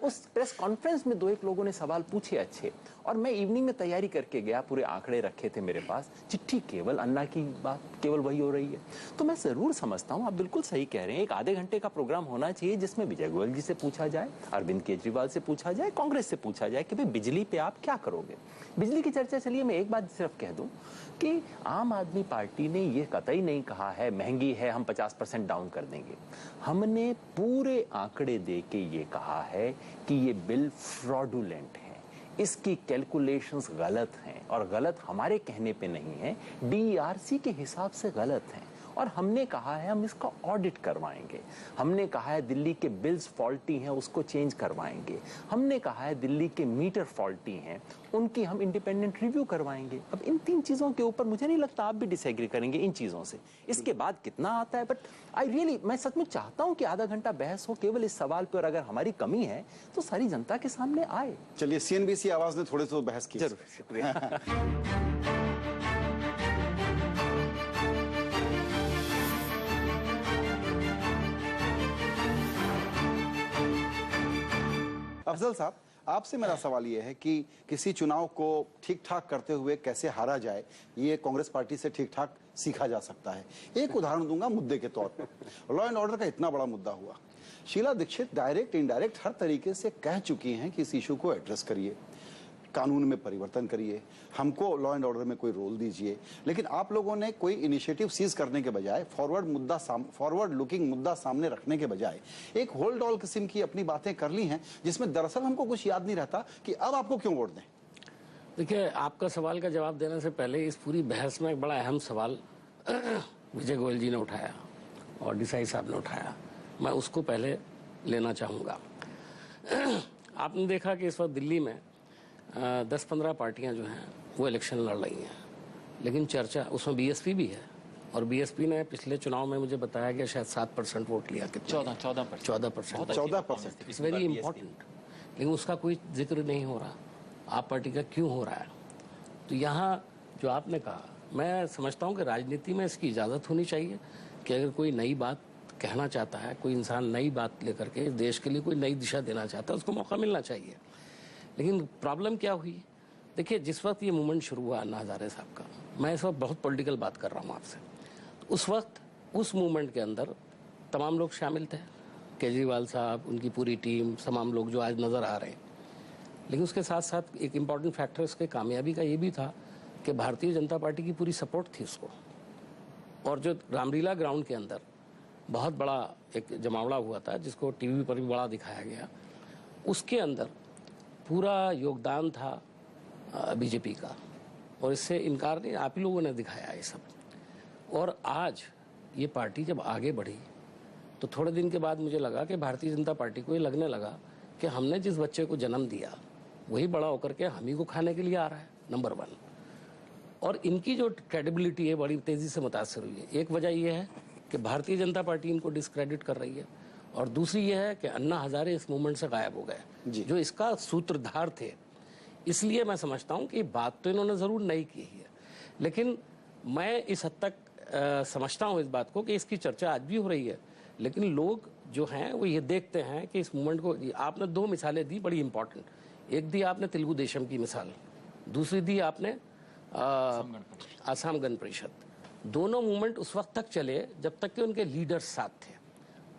उस प्रेस कॉन्फ्रेंस में 2-1 लोगों ने सवाल पूछे अच्छे, और मैं इवनिंग में तैयारी करके गया, पूरे आंकड़े रखे थे मेरे पास। चिट्ठी केवल अन्ना की बात केवल वही हो रही है। तो मैं जरूर समझता हूँ, आप बिल्कुल सही कह रहे हैं, एक आधे घंटे का प्रोग्राम होना चाहिए जिसमें विजय गोयल जी से पूछा जाए, अरविंद केजरीवाल से पूछा जाए, कांग्रेस से पूछा जाए कि भाई बिजली पे आप क्या करोगे। बिजली की चर्चा चलिए मैं एक बात सिर्फ कह दूं कि आम आदमी पार्टी ने ये कतई नहीं कहा है महंगी है हम 50% डाउन कर देंगे। हमने पूरे आंकड़े दे के ये कहा है कि ये बिल फ्रॉडुलेंट है, इसकी कैलकुलेशंस गलत हैं, और गलत हमारे कहने पे नहीं है, DERC के हिसाब से गलत हैं। और हमने कहा है हम इसका ऑडिट करवाएंगे। हमने कहा है दिल्ली के बिल्स फॉल्टी हैं, उसको चेंज करवाएंगे। हमने कहा है दिल्ली के मीटर फॉल्टी हैं, उनकी हम इंडिपेंडेंट रिव्यू करवाएंगे। अब इन 3 चीजों के ऊपर मुझे नहीं लगता आप भी डिसएग्री करेंगे इन चीजों से। इसके बाद कितना आता है, बट मैं सचमुच चाहता हूं कि आधा घंटा बहस हो केवल इस सवाल पर, अगर हमारी कमी है तो सारी जनता के सामने आए। चलिए, CNBC आवाज ने थोड़े तो बहस की। जरूर, शुक्रिया। अफजल साहब, आपसे मेरा सवाल ये है कि किसी चुनाव को ठीक ठाक करते हुए कैसे हारा जाए, ये कांग्रेस पार्टी से ठीक ठाक सीखा जा सकता है। एक उदाहरण दूंगा मुद्दे के तौर पर। लॉ एंड ऑर्डर का इतना बड़ा मुद्दा हुआ, शीला दीक्षित डायरेक्ट इनडायरेक्ट हर तरीके से कह चुकी हैं कि इस इशू को एड्रेस करिए। कानून में परिवर्तन करिए, हमको लॉ एंड ऑर्डर में कोई रोल दीजिए, लेकिन आप लोगों ने कोई इनिशिएटिव सीज करने के बजाय, फॉरवर्ड लुकिंग मुद्दा सामने रखने के बजाय एक होल्ड ऑल किस्म की अपनी बातें कर ली हैं, जिसमें दरअसल हमको कुछ याद नहीं रहता कि अब आपको क्यों वोट दें। देखिए, आपका सवाल का जवाब देने से पहले इस पूरी बहस में एक बड़ा अहम सवाल विजय गोयल जी ने उठाया और देसाई साहब ने उठाया, मैं उसको पहले लेना चाहूँगा। आपने देखा कि इस वक्त दिल्ली में 10-15 पार्टियां जो हैं वो इलेक्शन लड़ रही हैं, लेकिन चर्चा उसमें बीएसपी भी है, और बीएसपी ने पिछले चुनाव में मुझे बताया गया शायद 7% वोट लिया, कितना 14%। इट्स वेरी इंपॉर्टेंट, लेकिन उसका कोई जिक्र नहीं हो रहा। आप पार्टी का क्यों हो रहा है? तो यहाँ जो आपने कहा, मैं समझता हूँ कि राजनीति में इसकी इजाज़त होनी चाहिए कि अगर कोई नई बात कहना चाहता है, कोई इंसान नई बात लेकर के देश के लिए कोई नई दिशा देना चाहता है, उसको मौका मिलना चाहिए। लेकिन प्रॉब्लम क्या हुई? देखिए, जिस वक्त ये मूवमेंट शुरू हुआ अन्ना हजारे साहब का, मैं इस वक्त बहुत पॉलिटिकल बात कर रहा हूँ आपसे, तो उस वक्त उस मूवमेंट के अंदर तमाम लोग शामिल थे, केजरीवाल साहब, उनकी पूरी टीम, तमाम लोग जो आज नज़र आ रहे हैं। लेकिन उसके साथ साथ एक इम्पॉर्टेंट फैक्टर इसके कामयाबी का ये भी था कि भारतीय जनता पार्टी की पूरी सपोर्ट थी उसको, और जो रामलीला ग्राउंड के अंदर बहुत बड़ा एक जमावड़ा हुआ था, जिसको टीवी पर भी बड़ा दिखाया गया, उसके अंदर पूरा योगदान था बीजेपी का, और इससे इनकार नहीं, आप ही लोगों ने दिखाया ये सब। और आज ये पार्टी जब आगे बढ़ी तो थोड़े दिन के बाद मुझे लगा कि भारतीय जनता पार्टी को ये लगने लगा कि हमने जिस बच्चे को जन्म दिया वही बड़ा होकर के हम ही को खाने के लिए आ रहा है, नंबर 1। और इनकी जो क्रेडिबिलिटी है बड़ी तेज़ी से मुतासर हुई है। एक वजह यह है कि भारतीय जनता पार्टी इनको डिस्क्रेडिट कर रही है, और दूसरी यह है कि अन्ना हजारे इस मूवमेंट से गायब हो गए जो इसका सूत्रधार थे। इसलिए मैं समझता हूं कि बात तो इन्होंने ज़रूर नहीं की है, लेकिन मैं इस हद तक समझता हूं इस बात को कि इसकी चर्चा आज भी हो रही है, लेकिन लोग जो हैं वो ये देखते हैं कि इस मूवमेंट को, आपने 2 मिसालें दी बड़ी इंपॉर्टेंट, एक दी आपने तेलुगु देशम की मिसाल, दूसरी दी आपने आसाम गण परिषद। दोनों मूवमेंट उस वक्त तक चले जब तक कि उनके लीडर्स साथ थे।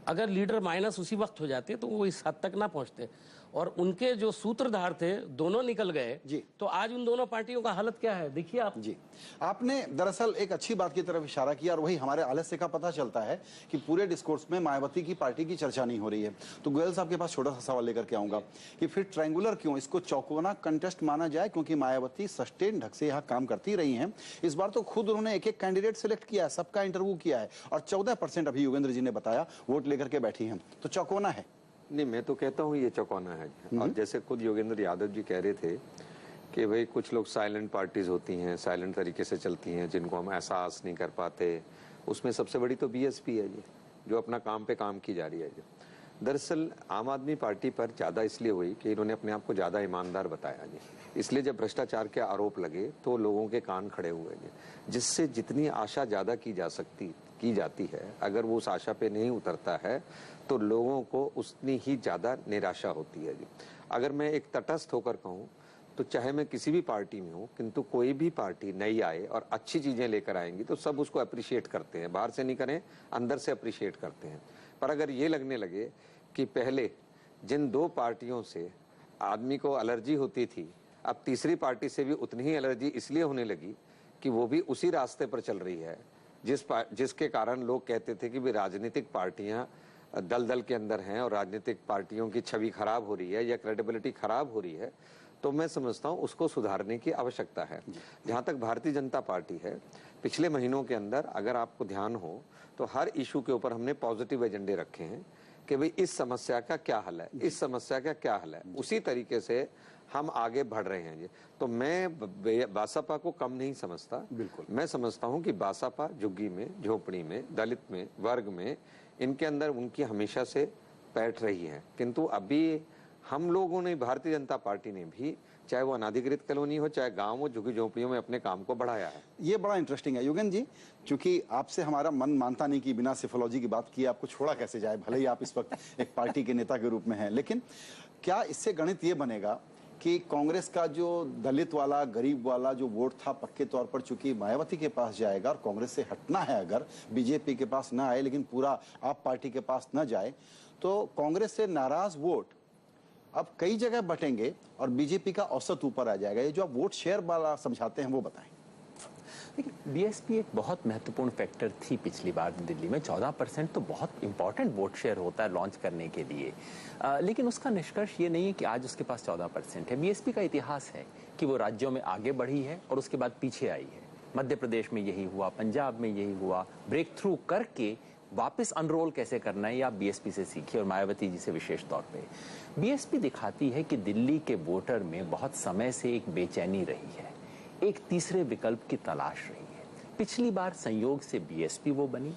अगर लीडर माइनस उसी वक्त हो जाते तो वो इस हद तक ना पहुंचते, और उनके जो सूत्रधार थे दोनों निकल गए जी, तो आज उन दोनों पार्टियों का हालत क्या है देखिए आप जी। आपने दरअसल एक अच्छी बात की तरफ इशारा किया, और वही हमारे आलस्य का पता चलता है कि पूरे डिस्कोर्स में मायावती की पार्टी की चर्चा नहीं हो रही है। तो गोयल साहब के पास छोटा सा सवाल लेकर के आऊंगा कि फिर ट्रायंगुलर क्यों, इसको चौकोना कंटेस्ट माना जाए, क्योंकि मायावती सस्टेन ढंग से यहाँ काम करती रही हैं। इस बार तो खुद उन्होंने एक कैंडिडेट सिलेक्ट किया है, सबका इंटरव्यू किया है, और 14% अभी योगेंद्र जी ने बताया वोट लेकर के बैठी हैं। तो चौकोना है? नहीं, मैं तो कहता हूँ ये चौकोना है। और जैसे खुद योगेंद्र यादव जी कह रहे थे कि भाई कुछ लोग साइलेंट पार्टीज होती हैं, साइलेंट तरीके से चलती हैं, जिनको हम एहसास नहीं कर पाते, उसमें सबसे बड़ी तो बीएसपी है जी, जो अपना काम पे काम की जा रही है जी। दरअसल आम आदमी पार्टी पर ज़्यादा इसलिए हुई कि इन्होंने अपने आप को ज़्यादा ईमानदार बताया जी, इसलिए जब भ्रष्टाचार के आरोप लगे तो लोगों के कान खड़े हुए जी, जिससे जितनी आशा ज़्यादा की जाती है, अगर वो उस आशा पे नहीं उतरता है तो लोगों को उतनी ही ज़्यादा निराशा होती है जी। अगर मैं एक तटस्थ होकर कहूँ तो चाहे मैं किसी भी पार्टी में हूँ, किंतु कोई भी पार्टी नई आए और अच्छी चीज़ें लेकर आएंगी तो सब उसको अप्रिशिएट करते हैं, बाहर से नहीं करें अंदर से अप्रिशिएट करते हैं। पर अगर ये लगने लगे कि पहले जिन 2 पार्टियों से आदमी को एलर्जी होती थी, अब तीसरी पार्टी से भी उतनी ही एलर्जी इसलिए होने लगी कि वो भी उसी रास्ते पर चल रही है जिसके कारण लोग कहते थे कि भी राजनीतिक पार्टियां दल के अंदर हैं और राजनीतिक पार्टियों की छवि खराब हो रही है या क्रेडिबिलिटी खराब हो रही है, तो मैं समझता हूं उसको सुधारने की आवश्यकता है। जहां तक भारतीय जनता पार्टी है, पिछले महीनों के अंदर अगर आपको ध्यान हो तो हर इशू के ऊपर हमने पॉजिटिव एजेंडे रखे हैं कि भाई इस समस्या का क्या हल है, इस समस्या का क्या हल है, उसी तरीके से हम आगे बढ़ रहे हैं जी। तो मैं बासपा को कम नहीं समझता, बिल्कुल मैं समझता हूं कि बासपा झुग्गी में, झोपड़ी में, दलित में, वर्ग में, इनके अंदर उनकी हमेशा से बैठ रही है। किंतु अभी हम लोगों ने, भारतीय जनता पार्टी ने भी, चाहे वो अनाधिकृत कॉलोनी हो चाहे गांव हो, झुग्गी झोपड़ियों में अपने काम को बढ़ाया है। ये बड़ा इंटरेस्टिंग है योगेंद्र जी, क्योंकि आपसे हमारा मन मानता नहीं कि बिना सिफोलॉजी की बात किए आपको छोड़ा कैसे जाए, भले ही आप इस वक्त एक पार्टी के नेता के रूप में हैं, लेकिन क्या इससे गणित ये बनेगा कि कांग्रेस का जो दलित वाला, गरीब वाला जो वोट था पक्के तौर पर चूंकि मायावती के पास जाएगा और कांग्रेस से हटना है, अगर बीजेपी के पास ना आए लेकिन पूरा आप पार्टी के पास ना जाए, तो कांग्रेस से नाराज वोट अब कई जगह बटेंगे और बीजेपी का औसत ऊपर आ जाएगा। ये जो आप वोट शेयर वाला समझाते हैं वो बताएं। देखिए, बीएसपी एक बहुत महत्वपूर्ण फैक्टर थी पिछली बार दिल्ली में। 14% तो बहुत इंपॉर्टेंट वोट शेयर होता है लॉन्च करने के लिए, लेकिन उसका निष्कर्ष ये नहीं है कि आज उसके पास 14% है। बीएसपी का इतिहास है कि वो राज्यों में आगे बढ़ी है और उसके बाद पीछे आई है। मध्य प्रदेश में यही हुआ, पंजाब में यही हुआ। ब्रेक थ्रू करके वापस अनरोल कैसे करना है, ये आप बीएसपी से सीखिए, और मायावती जी से विशेष तौर पे। बीएसपी दिखाती है कि दिल्ली के वोटर में बहुत समय से एक बेचैनी रही है, एक तीसरे विकल्प की तलाश रही है। पिछली बार संयोग से बीएसपी वो बनी,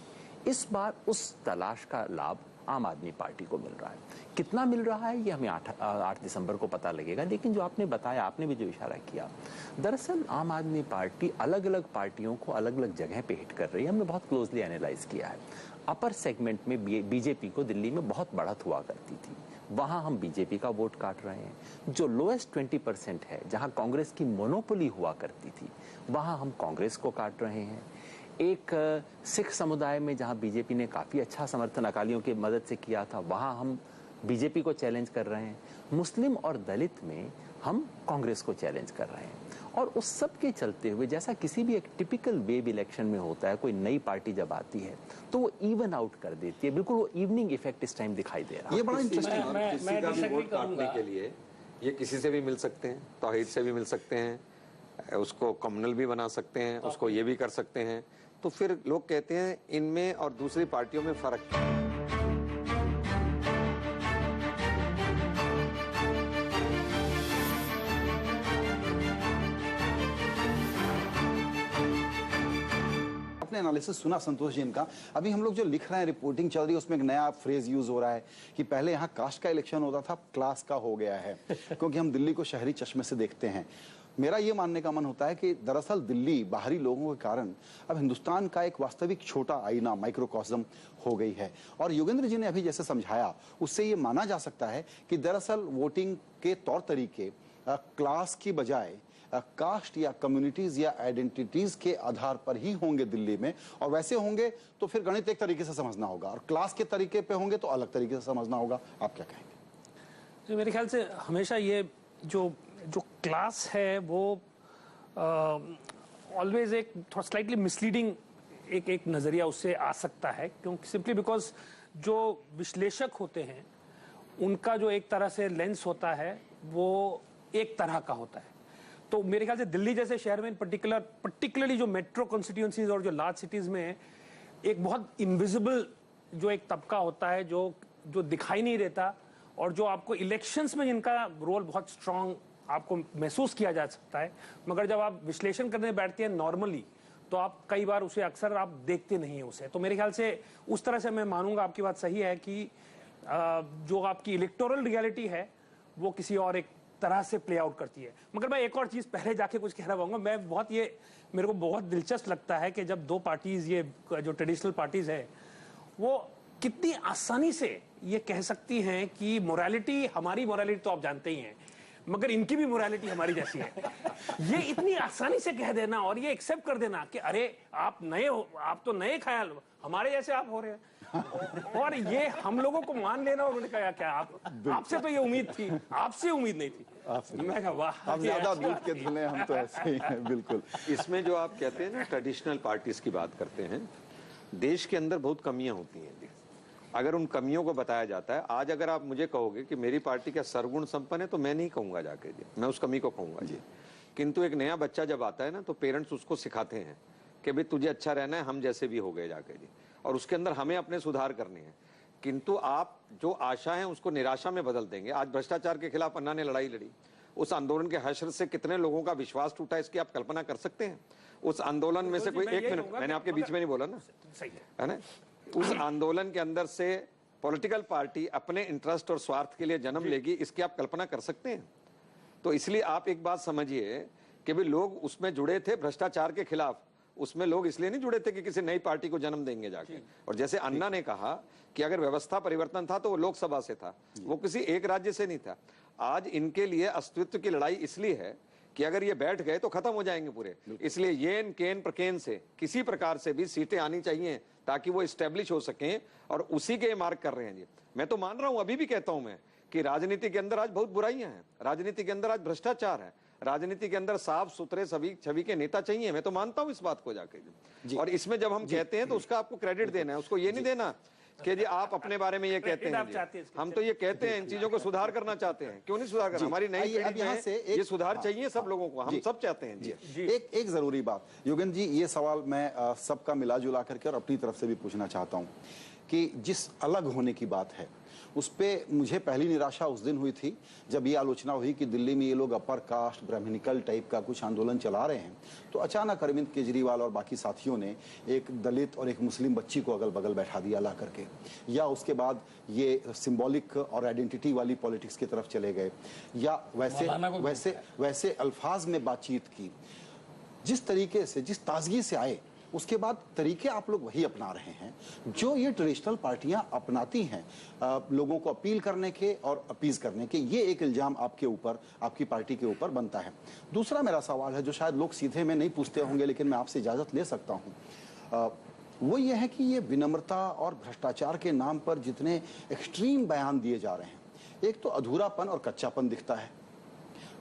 इस बार उस तलाश का लाभ आम आदमी पार्टी को मिल रहा है। कितना मिल रहा है ये हमें 8 दिसंबर को पता लगेगा। लेकिन जो आपने बताया, आपने भी जो इशारा किया, दरअसल आम आदमी पार्टी अलग अलग पार्टियों को अलग अलग जगह पे हिट कर रही है। हमने बहुत क्लोजली एनालाइज किया है। अपर सेगमेंट में बीजेपी को दिल्ली में बहुत बढ़त हुआ करती थी, वहां हम बीजेपी का वोट काट रहे हैं। जो लोएस्ट 20% है, जहां कांग्रेस की मोनोपोली हुआ करती थी, वहां हम कांग्रेस को काट रहे हैं। एक सिख समुदाय में जहां बीजेपी ने काफी अच्छा समर्थन अकालियों की मदद से किया था, वहां हम बीजेपी को चैलेंज कर रहे हैं। मुस्लिम और दलित में हम कांग्रेस को चैलेंज कर रहे हैं। और उस सब के चलते हुए, जैसा किसी भी एक टिपिकल वेव इलेक्शन में होता है, कोई नई पार्टी जब आती है तो वो इवन आउट कर देती है। बिल्कुल वो इवनिंग इफेक्ट इस टाइम दिखाई दे रहा है। ये बड़ा इंटरेस्टिंग है। किसी का भी वोट काटने के लिए ये किसी से भी मिल सकते हैं, तौहीद से भी मिल सकते हैं, उसको कम्युनल भी बना सकते हैं, उसको ये भी कर सकते हैं। तो फिर लोग कहते हैं इनमें और दूसरी पार्टियों में फर्क है। आपने एनालिसिस सुना संतोष जी इनका। अभी हम लोग जो लिख रहे हैं, रिपोर्टिंग चल रही है, उसमें एक नया फ्रेज यूज हो रहा है कि पहले यहाँ कास्ट का इलेक्शन होता था, क्लास का हो गया है, क्योंकि हम दिल्ली को शहरी चश्मे से देखते हैं। मेरा ये मानने का मन होता है कि दरअसल दिल्ली बाहरी लोगों के कारण अब हिंदुस्तान का एक वास्तविक छोटा आईना, माइक्रोकॉस्म हो गई है। और योगेंद्र जी ने अभी जैसे समझाया, उससे ये माना जा सकता है कि दरअसल वोटिंग के तौर तरीके क्लास की बजाय कास्ट या कम्युनिटीज या आइडेंटिटीज के आधार पर ही होंगे दिल्ली में। और वैसे होंगे तो फिर गणित एक तरीके से समझना होगा, और क्लास के तरीके पे होंगे तो अलग तरीके से समझना होगा। आप क्या कहेंगे? तो मेरे ख्याल से हमेशा ये जो क्लास है वो ऑलवेज एक थोड़ा स्लाइटली मिसलीडिंग एक नजरिया उससे आ सकता है, क्योंकि सिंपली बिकॉज जो विश्लेषक होते हैं उनका जो एक तरह से लेंस होता है वो एक तरह का होता है। तो मेरे ख्याल से दिल्ली जैसे शहर में पर्टिकुलरली जो मेट्रो कॉन्स्टिट्यूएंसीज और जो लार्ज सिटीज में एक बहुत इनविजिबल जो एक तबका होता है जो दिखाई नहीं देता, और जो आपको इलेक्शंस में जिनका रोल बहुत स्ट्रांग आपको महसूस किया जा सकता है, मगर जब आप विश्लेषण करने बैठते हैं नॉर्मली तो आप कई बार उसे अक्सर आप देखते नहीं है उसे। तो मेरे ख्याल से उस तरह से मैं मानूंगा, आपकी बात सही है कि जो आपकी इलेक्टोरल रियलिटी है वो किसी और एक तरह से प्ले आउट करती है। मगर मैं एक और चीज पहले जाके कुछ कहना चाहूंगा। मेरे को बहुत दिलचस्प लगता है कि जब दो पार्टीज, ये जो ट्रेडिशनल पार्टीज है, वो कितनी आसानी से ये कह सकती हैं कि मोरालिटी, हमारी मोरालिटी तो आप जानते ही हैं, मगर इनकी भी मोरालिटी हमारी जैसी है। ये इतनी आसानी से कह देना और ये एक्सेप्ट कर देना कि अरे आप नए हो, आप तो नए ख्याल, हमारे जैसे आप हो रहे हैं, और ये हम लोगों को मान लेना। और उन्होंने कहा क्या आपसे तो ये उम्मीद थी, आपसे उम्मीद नहीं थी। मैं कहा वाह, हम ज्यादा दूध के धुले, हम तो ऐसे ही हैं। बिल्कुल। इसमें जो आप कहते हैं ना, ट्रेडिशनल पार्टीज की बात करते हैं, देश के अंदर बहुत कमियां होती हैं। अगर उन कमियों को बताया जाता है, आज अगर आप मुझे कहोगे कि मेरी पार्टी क्या सर्वगुण संपन्न है, तो मैं नहीं कहूंगा जाके जी, मैं उस कमी को कहूंगा जी। किंतु एक नया बच्चा जब आता है ना, तो पेरेंट्स उसको सिखाते हैं कि भाई तुझे अच्छा रहना है, हम जैसे भी हो गए जाके जी, और उसके अंदर हमें अपने सुधार करने हैं। किंतु आप जो आशा है उसको निराशा में बदल देंगे। आज भ्रष्टाचार के खिलाफ अन्ना ने लड़ाई लड़ी, उस आंदोलन के हश्र से कितने लोगों का विश्वास टूटा, इसकी आप कल्पना कर सकते हैं। उस आंदोलन में से कोई, एक मिनट, मैंने आपके बीच में नहीं बोला ना, है ना, उस आंदोलन के अंदर से पॉलिटिकल पार्टी अपने इंटरेस्ट और स्वार्थ के लिए जन्म लेगी, इसकी आप कल्पना कर सकते हैं। तो इसलिए आप एक बात समझिए कि भी लोग उसमें जुड़े थे भ्रष्टाचार के खिलाफ, उसमें लोग इसलिए नहीं जुड़े थे कि किसी नई पार्टी को जन्म देंगे जाके। और जैसे अन्ना ने कहा कि अगर व्यवस्था परिवर्तन था तो वो लोकसभा से था, वो किसी एक राज्य से नहीं था। आज इनके लिए अस्तित्व की लड़ाई इसलिए है कि अगर ये बैठ गए तो खत्म हो जाएंगे पूरे। इसलिए येन केन प्रकेन से किसी प्रकार से भी सीटें आनी चाहिए ताकि वो स्टेब्लिश हो सकें, और उसी के मार्क कर रहे हैं जी। मैं तो मान रहा हूं, अभी भी कहता हूं मैं कि राजनीति के अंदर आज बहुत बुराइयां हैं, राजनीति के अंदर आज भ्रष्टाचार है, राजनीति के अंदर साफ सुथरे सभी छवि के नेता चाहिए। मैं तो मानता हूं इस बात को जाके। और इसमें जब हम कहते हैं तो उसका आपको क्रेडिट देना है, उसको ये नहीं देना कि जी आप अपने बारे में ये कहते हैं। हम तो ये कहते हैं इन चीजों को सुधार करना चाहते हैं, क्यों नहीं सुधार करना? हमारी नई पीढ़ी में ये सुधार चाहिए सब लोगों को, हम सब चाहते हैं जी। एक जरूरी बात योगेंद्र जी, ये सवाल मैं सबका मिला जुला करके और अपनी तरफ से भी पूछना चाहता हूं कि जिस अलग होने की बात है उस पे मुझे पहली निराशा उस दिन हुई थी जब ये आलोचना हुई कि दिल्ली में ये लोग अपर कास्ट ब्राह्मणिकल टाइप का कुछ आंदोलन चला रहे हैं, तो अचानक अरविंद केजरीवाल और बाकी साथियों ने एक दलित और एक मुस्लिम बच्ची को अगल बगल बैठा दिया ला करके, या उसके बाद ये सिंबॉलिक और आइडेंटिटी वाली पॉलिटिक्स की तरफ चले गए, या वैसे अल्फाज में बातचीत की। जिस तरीके से, जिस ताजगी से आए, उसके बाद तरीके आप लोग वही अपना रहे हैं जो ये ट्रेडिशनल पार्टियां अपनाती हैं लोगों को अपील करने के और अपीज करने के। ये एक इल्जाम आपके ऊपर, आपकी पार्टी के ऊपर बनता है। दूसरा मेरा सवाल है जो शायद लोग सीधे में नहीं पूछते होंगे, लेकिन मैं आपसे इजाजत ले सकता हूं, वो ये है कि ये विनम्रता और भ्रष्टाचार के नाम पर जितने एक्सट्रीम बयान दिए जा रहे हैं, एक तो अधूरापन और कच्चापन दिखता है,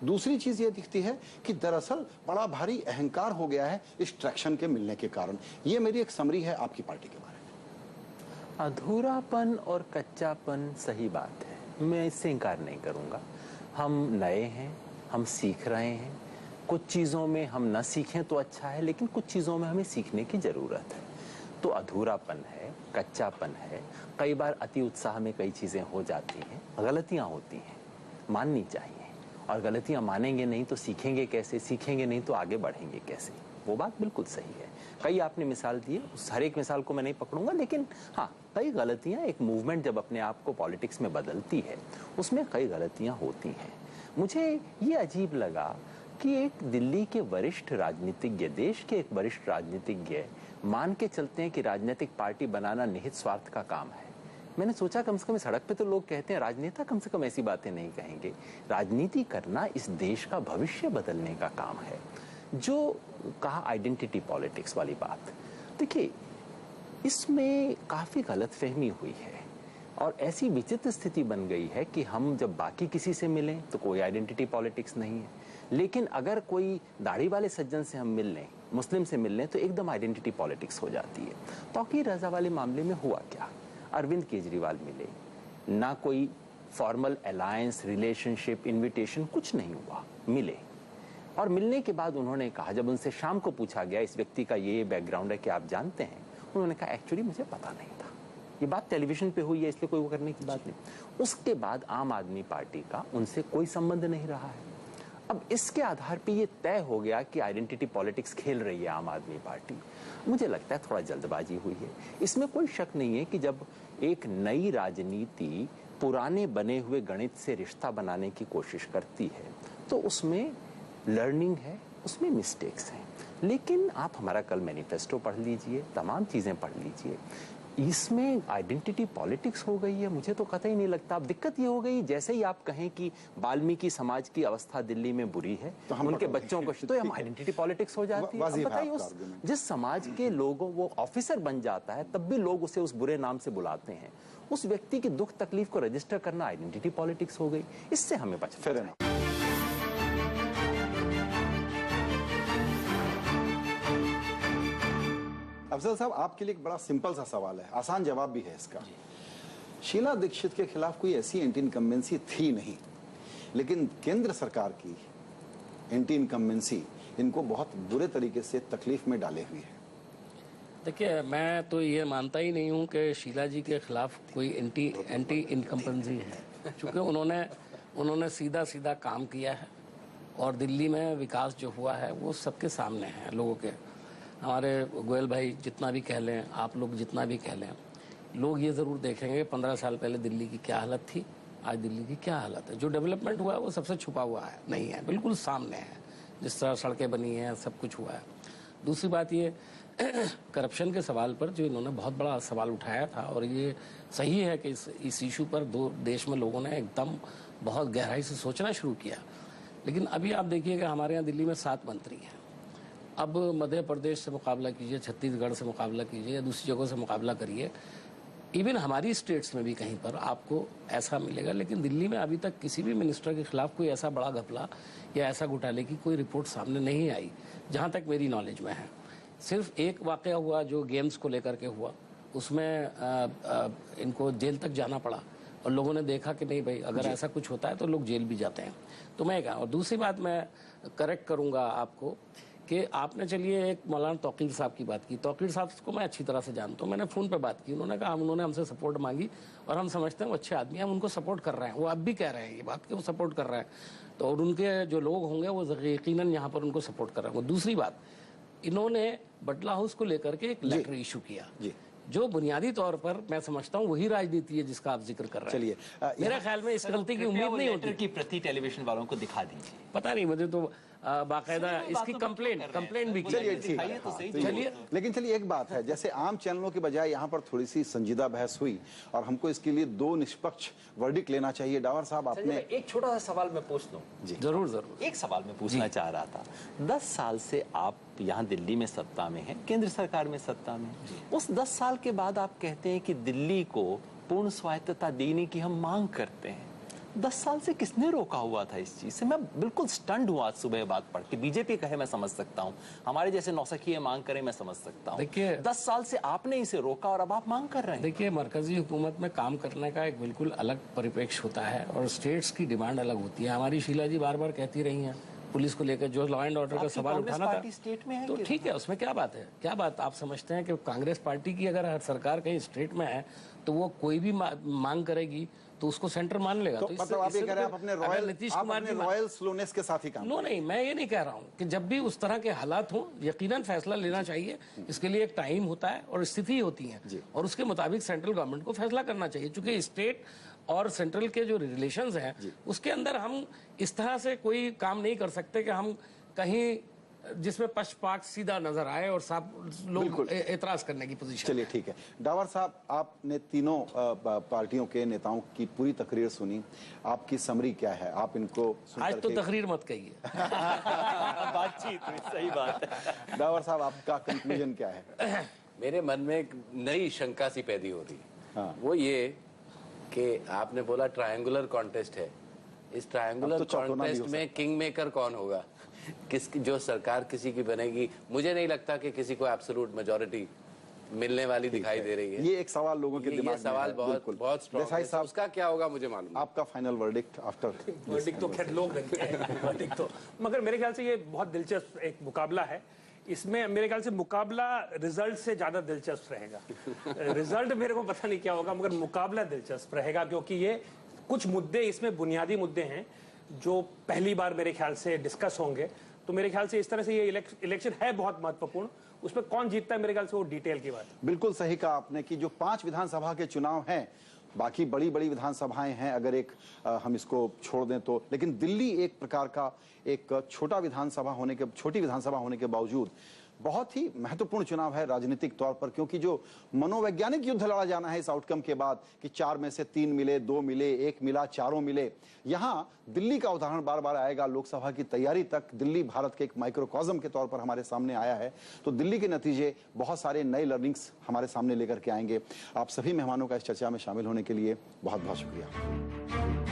दूसरी चीज ये दिखती है कि दरअसल बड़ा भारी अहंकार हो गया है इस ट्रैक्शन के मिलने के कारण। ये मेरी एक समरी है आपकी पार्टी के बारे में। अधूरापन और कच्चापन सही बात है, मैं इससे इनकार नहीं करूंगा। हम नए हैं, हम सीख रहे हैं, कुछ चीज़ों में हम न सीखें तो अच्छा है, लेकिन कुछ चीज़ों में हमें सीखने की ज़रूरत है। तो अधूरापन है, कच्चापन है, कई बार अति उत्साह में कई चीज़ें हो जाती हैं, गलतियाँ होती हैं, माननी चाहिए। और गलतियां मानेंगे नहीं तो सीखेंगे कैसे, सीखेंगे नहीं तो आगे बढ़ेंगे कैसे? वो बात बिल्कुल सही है। कई आपने मिसाल दिए, उस हर एक मिसाल को मैं नहीं पकड़ूंगा, लेकिन हाँ, कई गलतियां, एक मूवमेंट जब अपने आप को पॉलिटिक्स में बदलती है उसमें कई गलतियां होती हैं। मुझे ये अजीब लगा कि एक दिल्ली के वरिष्ठ राजनीतिज्ञ, देश के एक वरिष्ठ राजनीतिज्ञ मान के चलते हैं कि राजनीतिक पार्टी बनाना निहित स्वार्थ का काम है। मैंने सोचा कम से कम सड़क पे तो लोग कहते हैं, राजनेता कम से कम ऐसी बातें नहीं कहेंगे। राजनीति करना इस देश का भविष्य बदलने का काम है। जो कहा आइडेंटिटी पॉलिटिक्स वाली बात, देखिए इसमें काफ़ी गलतफहमी हुई है और ऐसी विचित्र स्थिति बन गई है कि हम जब बाकी किसी से मिलें तो कोई आइडेंटिटी पॉलिटिक्स नहीं है, लेकिन अगर कोई दाढ़ी वाले सज्जन से हम मिल लें, मुस्लिम से मिल लें, तो एकदम आइडेंटिटी पॉलिटिक्स हो जाती है। तौकीर रज़ा वाले मामले में हुआ क्या? अरविंद केजरीवाल मिले, ना कोई फॉर्मल अलायंस, रिलेशनशिप, इनविटेशन, कुछ नहीं हुआ, मिले। और मिलने के बाद उन्होंने कहा, जब उनसे शाम को पूछा गया इस व्यक्ति का ये बैकग्राउंड है कि आप जानते हैं, उन्होंने कहा एक्चुअली मुझे पता नहीं था। ये बात टेलीविजन पे हुई है, इसलिए कोई वो करने की बात नहीं। उसके बाद आम आदमी पार्टी का उनसे कोई संबंध नहीं रहा है। अब इसके आधार पे ये तय हो गया कि आइडेंटिटी पॉलिटिक्स खेल रही है आम आदमी पार्टी। मुझे लगता है थोड़ा जल्दबाजी हुई है। इसमें कोई शक नहीं है कि जब एक नई राजनीति पुराने बने हुए गणित से रिश्ता बनाने की कोशिश करती है तो उसमें लर्निंग है, उसमें मिस्टेक्स हैं। लेकिन आप हमारा कल मैनिफेस्टो पढ़ लीजिए, तमाम चीज़ें पढ़ लीजिए, इसमें आइडेंटिटी पॉलिटिक्स हो गई है, मुझे तो कतई नहीं लगता। अब दिक्कत ये हो गई, जैसे ही आप कहें कि वाल्मीकि समाज की अवस्था दिल्ली में बुरी है, तो उनके बच्चों को, तो हम आइडेंटिटी पॉलिटिक्स हो जाती है। अब बताइए, उस जिस समाज के लोगों, वो ऑफिसर बन जाता है तब भी लोग उसे उस बुरे नाम से बुलाते हैं, उस व्यक्ति की दुख तकलीफ को रजिस्टर करना आइडेंटिटी पॉलिटिक्स हो गई। इससे हमें बचना चाहिए। अफजल साहब, आपके लिए एक बड़ा सिंपल सा सवाल है, आसान जवाब भी है इसका। शीला दीक्षित के खिलाफ कोई ऐसी एंटी इनकम्बेंसी थी नहीं, लेकिन केंद्र सरकार की एंटी इनकम्बेंसी इनको बहुत बुरे तरीके से तकलीफ में डाले हुई है। देखिए, मैं तो ये मानता ही नहीं हूँ कि शीला जी के खिलाफ कोई एंटी इनकम्बेंसी है, क्योंकि उन्होंने सीधा सीधा काम किया है और दिल्ली में विकास जो हुआ है वो सबके सामने है लोगों के। हमारे गोयल भाई जितना भी कह लें, आप लोग जितना भी कह लें, लोग ये ज़रूर देखेंगे 15 साल पहले दिल्ली की क्या हालत थी, आज दिल्ली की क्या हालत है। जो डेवलपमेंट हुआ है वो सबसे छुपा हुआ है, नहीं है, बिल्कुल सामने है। जिस तरह सड़कें बनी हैं, सब कुछ हुआ है। दूसरी बात ये करप्शन के सवाल पर जो इन्होंने बहुत बड़ा सवाल उठाया था, और ये सही है कि इस इशू पर देश में लोगों ने एकदम बहुत गहराई से सोचना शुरू किया। लेकिन अभी आप देखिएगा, हमारे यहाँ दिल्ली में 7 मंत्री हैं। अब मध्य प्रदेश से मुकाबला कीजिए, छत्तीसगढ़ से मुकाबला कीजिए या दूसरी जगहों से मुकाबला करिए, इवन हमारी स्टेट्स में भी कहीं पर आपको ऐसा मिलेगा, लेकिन दिल्ली में अभी तक किसी भी मिनिस्टर के खिलाफ कोई ऐसा बड़ा घपला या ऐसा घोटाले की कोई रिपोर्ट सामने नहीं आई, जहां तक मेरी नॉलेज में है। सिर्फ एक वाकया हुआ जो गेम्स को लेकर के हुआ, उसमें इनको जेल तक जाना पड़ा और लोगों ने देखा कि नहीं भाई, अगर ऐसा कुछ होता है तो लोग जेल भी जाते हैं। तो मैं कहा, और दूसरी बात मैं करेक्ट करूंगा आपको कि आपने चलिए एक मौलाना तौकीर साहब की बात की। तौकीर साहब को मैं अच्छी तरह से जानता हूँ, मैंने फ़ोन पे बात की, उन्होंने कहा उन्होंने हमसे सपोर्ट मांगी और हम समझते हैं वो अच्छे आदमी हैं, हम उनको सपोर्ट कर रहे हैं। वो अब भी कह रहे हैं ये बात कि वो सपोर्ट कर रहे हैं, तो और उनके जो लोग होंगे वो यकीनन यहाँ पर उनको सपोर्ट कर रहे होंगे। दूसरी बात, इन्होंने बटला हाउस को लेकर के एक लेटर इशू किया, जो बुनियादी तौर पर मैं समझता हूँ वही राजनीति है जिसका आप जिक्र कर रहे हैं। चलिए, मेरे ख्याल में इस गलती की उम्मीद नहीं होती की प्रति टेलीविजन वालों को दिखा दीजिए। पता नहीं, मुझे तो बाकायदा इसकी कंप्लेंट भी की। चलिए ठीक है, चलिए, लेकिन चलिए एक बात है, जैसे आम चैनलों की बजाय यहाँ पर थोड़ी सी संजीदा बहस हुई और हमको इसके लिए दो निष्पक्ष वर्डिक्ट लेना चाहिए। डावर साहब, आपने एक छोटा सा सवाल मैं पूछ लूं। जरूर जरूर। एक सवाल मैं पूछना चाह रहा था। 10 साल से आप यहाँ दिल्ली में सत्ता में हैं, केंद्र सरकार में सत्ता में, उस 10 साल के बाद आप कहते हैं कि दिल्ली को पूर्ण स्वायत्तता देने की हम मांग करते हैं। 10 साल से किसने रोका हुआ था इस चीज से? मैं बिल्कुल स्टंड हुआ आज सुबह बात पढ़ के। बीजेपी कहे मैं समझ सकता हूँ, हमारे जैसे नौसखी मांग करे मैं समझ सकता हूँ। देखिए, 10 साल से आपने इसे रोका और अब आप मांग कर रहे हैं। देखिए, मरकजी हुकूमत में काम करने का एक बिल्कुल अलग परिप्रेक्ष्य होता है और स्टेट्स की डिमांड अलग होती है। हमारी शीला जी बार बार कहती रही हैं पुलिस को लेकर, जो लॉ एंड ऑर्डर का सवाल उठाना था, स्टेट में है, तो ठीक है, उसमें क्या बात है? क्या बात आप समझते हैं कि कांग्रेस पार्टी की अगर सरकार कहीं स्टेट में है तो वो कोई भी मांग करेगी तो उसको सेंटर मान लेगा। तो मतलब आप ये कह रहे हैं आप अपने रॉयल स्लोनेस के साथ ही काम? नो नहीं, मैं ये नहीं कह रहा हूँ कि जब भी उस तरह के हालात हो यकीनन फैसला लेना चाहिए। इसके लिए एक टाइम होता है और स्थिति होती है और उसके मुताबिक सेंट्रल गवर्नमेंट को फैसला करना चाहिए। चूंकि स्टेट और सेंट्रल के जो रिलेशंस हैं उसके अंदर हम इस तरह से कोई काम नहीं कर सकते कि हम कहीं जिसमें पक्षपात सीधा नजर आए और सब लोग एतराज करने की पोजीशन। चलिए ठीक है, डावर साहब, आपने तीनों पार्टियों के नेताओं की पूरी तकरीर सुनी, आपकी समरी क्या है? आप इनको आज तो तकरीर मत कहिए बातचीत में, सही बात है। डावर साहब, आपका कंक्लूजन क्या है? मेरे मन में एक नई शंका सी पैदा हो रही है, वो ये कि आपने बोला ट्रायंगुलर कॉन्टेस्ट है। इस ट्रायंगुलर कॉन्टेस्ट में किंग मेकर कौन होगा? किसकी जो सरकार किसी की बनेगी? मुझे नहीं लगता कि किसी को एब्सोल्यूट मेजॉरिटी मिलने वाली दिखाई दे रही है। ये एक सवाल लोगों के दिमाग में है। सवाल बहुत स्ट्रांग है। साहब, उसका क्या होगा मुझे मालूम। आपका फाइनल वर्डिक्ट आफ्टर? वर्डिक्ट तो खैर लोग देंगे वर्डिक्ट तो, मगर मेरे ख्याल से ये बहुत दिलचस्प एक मुकाबला है। इसमें मेरे ख्याल से मुकाबला रिजल्ट से ज्यादा दिलचस्प रहेगा। रिजल्ट मेरे को पता नहीं क्या होगा, मगर मुकाबला दिलचस्प रहेगा, क्योंकि ये कुछ मुद्दे इसमें बुनियादी मुद्दे हैं जो पहली बार मेरे ख्याल से डिस्कस होंगे। तो मेरे ख्याल से इस तरह से ये इलेक्शन है बहुत महत्वपूर्ण। उसमें कौन जीतता है मेरे ख्याल से वो डिटेल की बात है। बिल्कुल सही कहा आपने कि जो 5 विधानसभा के चुनाव हैं, बाकी बड़ी बड़ी विधानसभाएं हैं अगर एक हम इसको छोड़ दें तो, लेकिन दिल्ली एक प्रकार का एक छोटी विधानसभा होने के बावजूद बहुत ही महत्वपूर्ण चुनाव है राजनीतिक तौर पर, क्योंकि जो मनोवैज्ञानिक युद्ध लड़ा जाना है इस आउटकम के बाद कि 4 में से 3 मिले, 2 मिले, 1 मिला, चारों मिले, यहां दिल्ली का उदाहरण बार बार आएगा। लोकसभा की तैयारी तक दिल्ली भारत के एक माइक्रोकॉज्म के तौर पर हमारे सामने आया है। तो दिल्ली के नतीजे बहुत सारे नए लर्निंग्स हमारे सामने लेकर के आएंगे। आप सभी मेहमानों का इस चर्चा में शामिल होने के लिए बहुत बहुत शुक्रिया।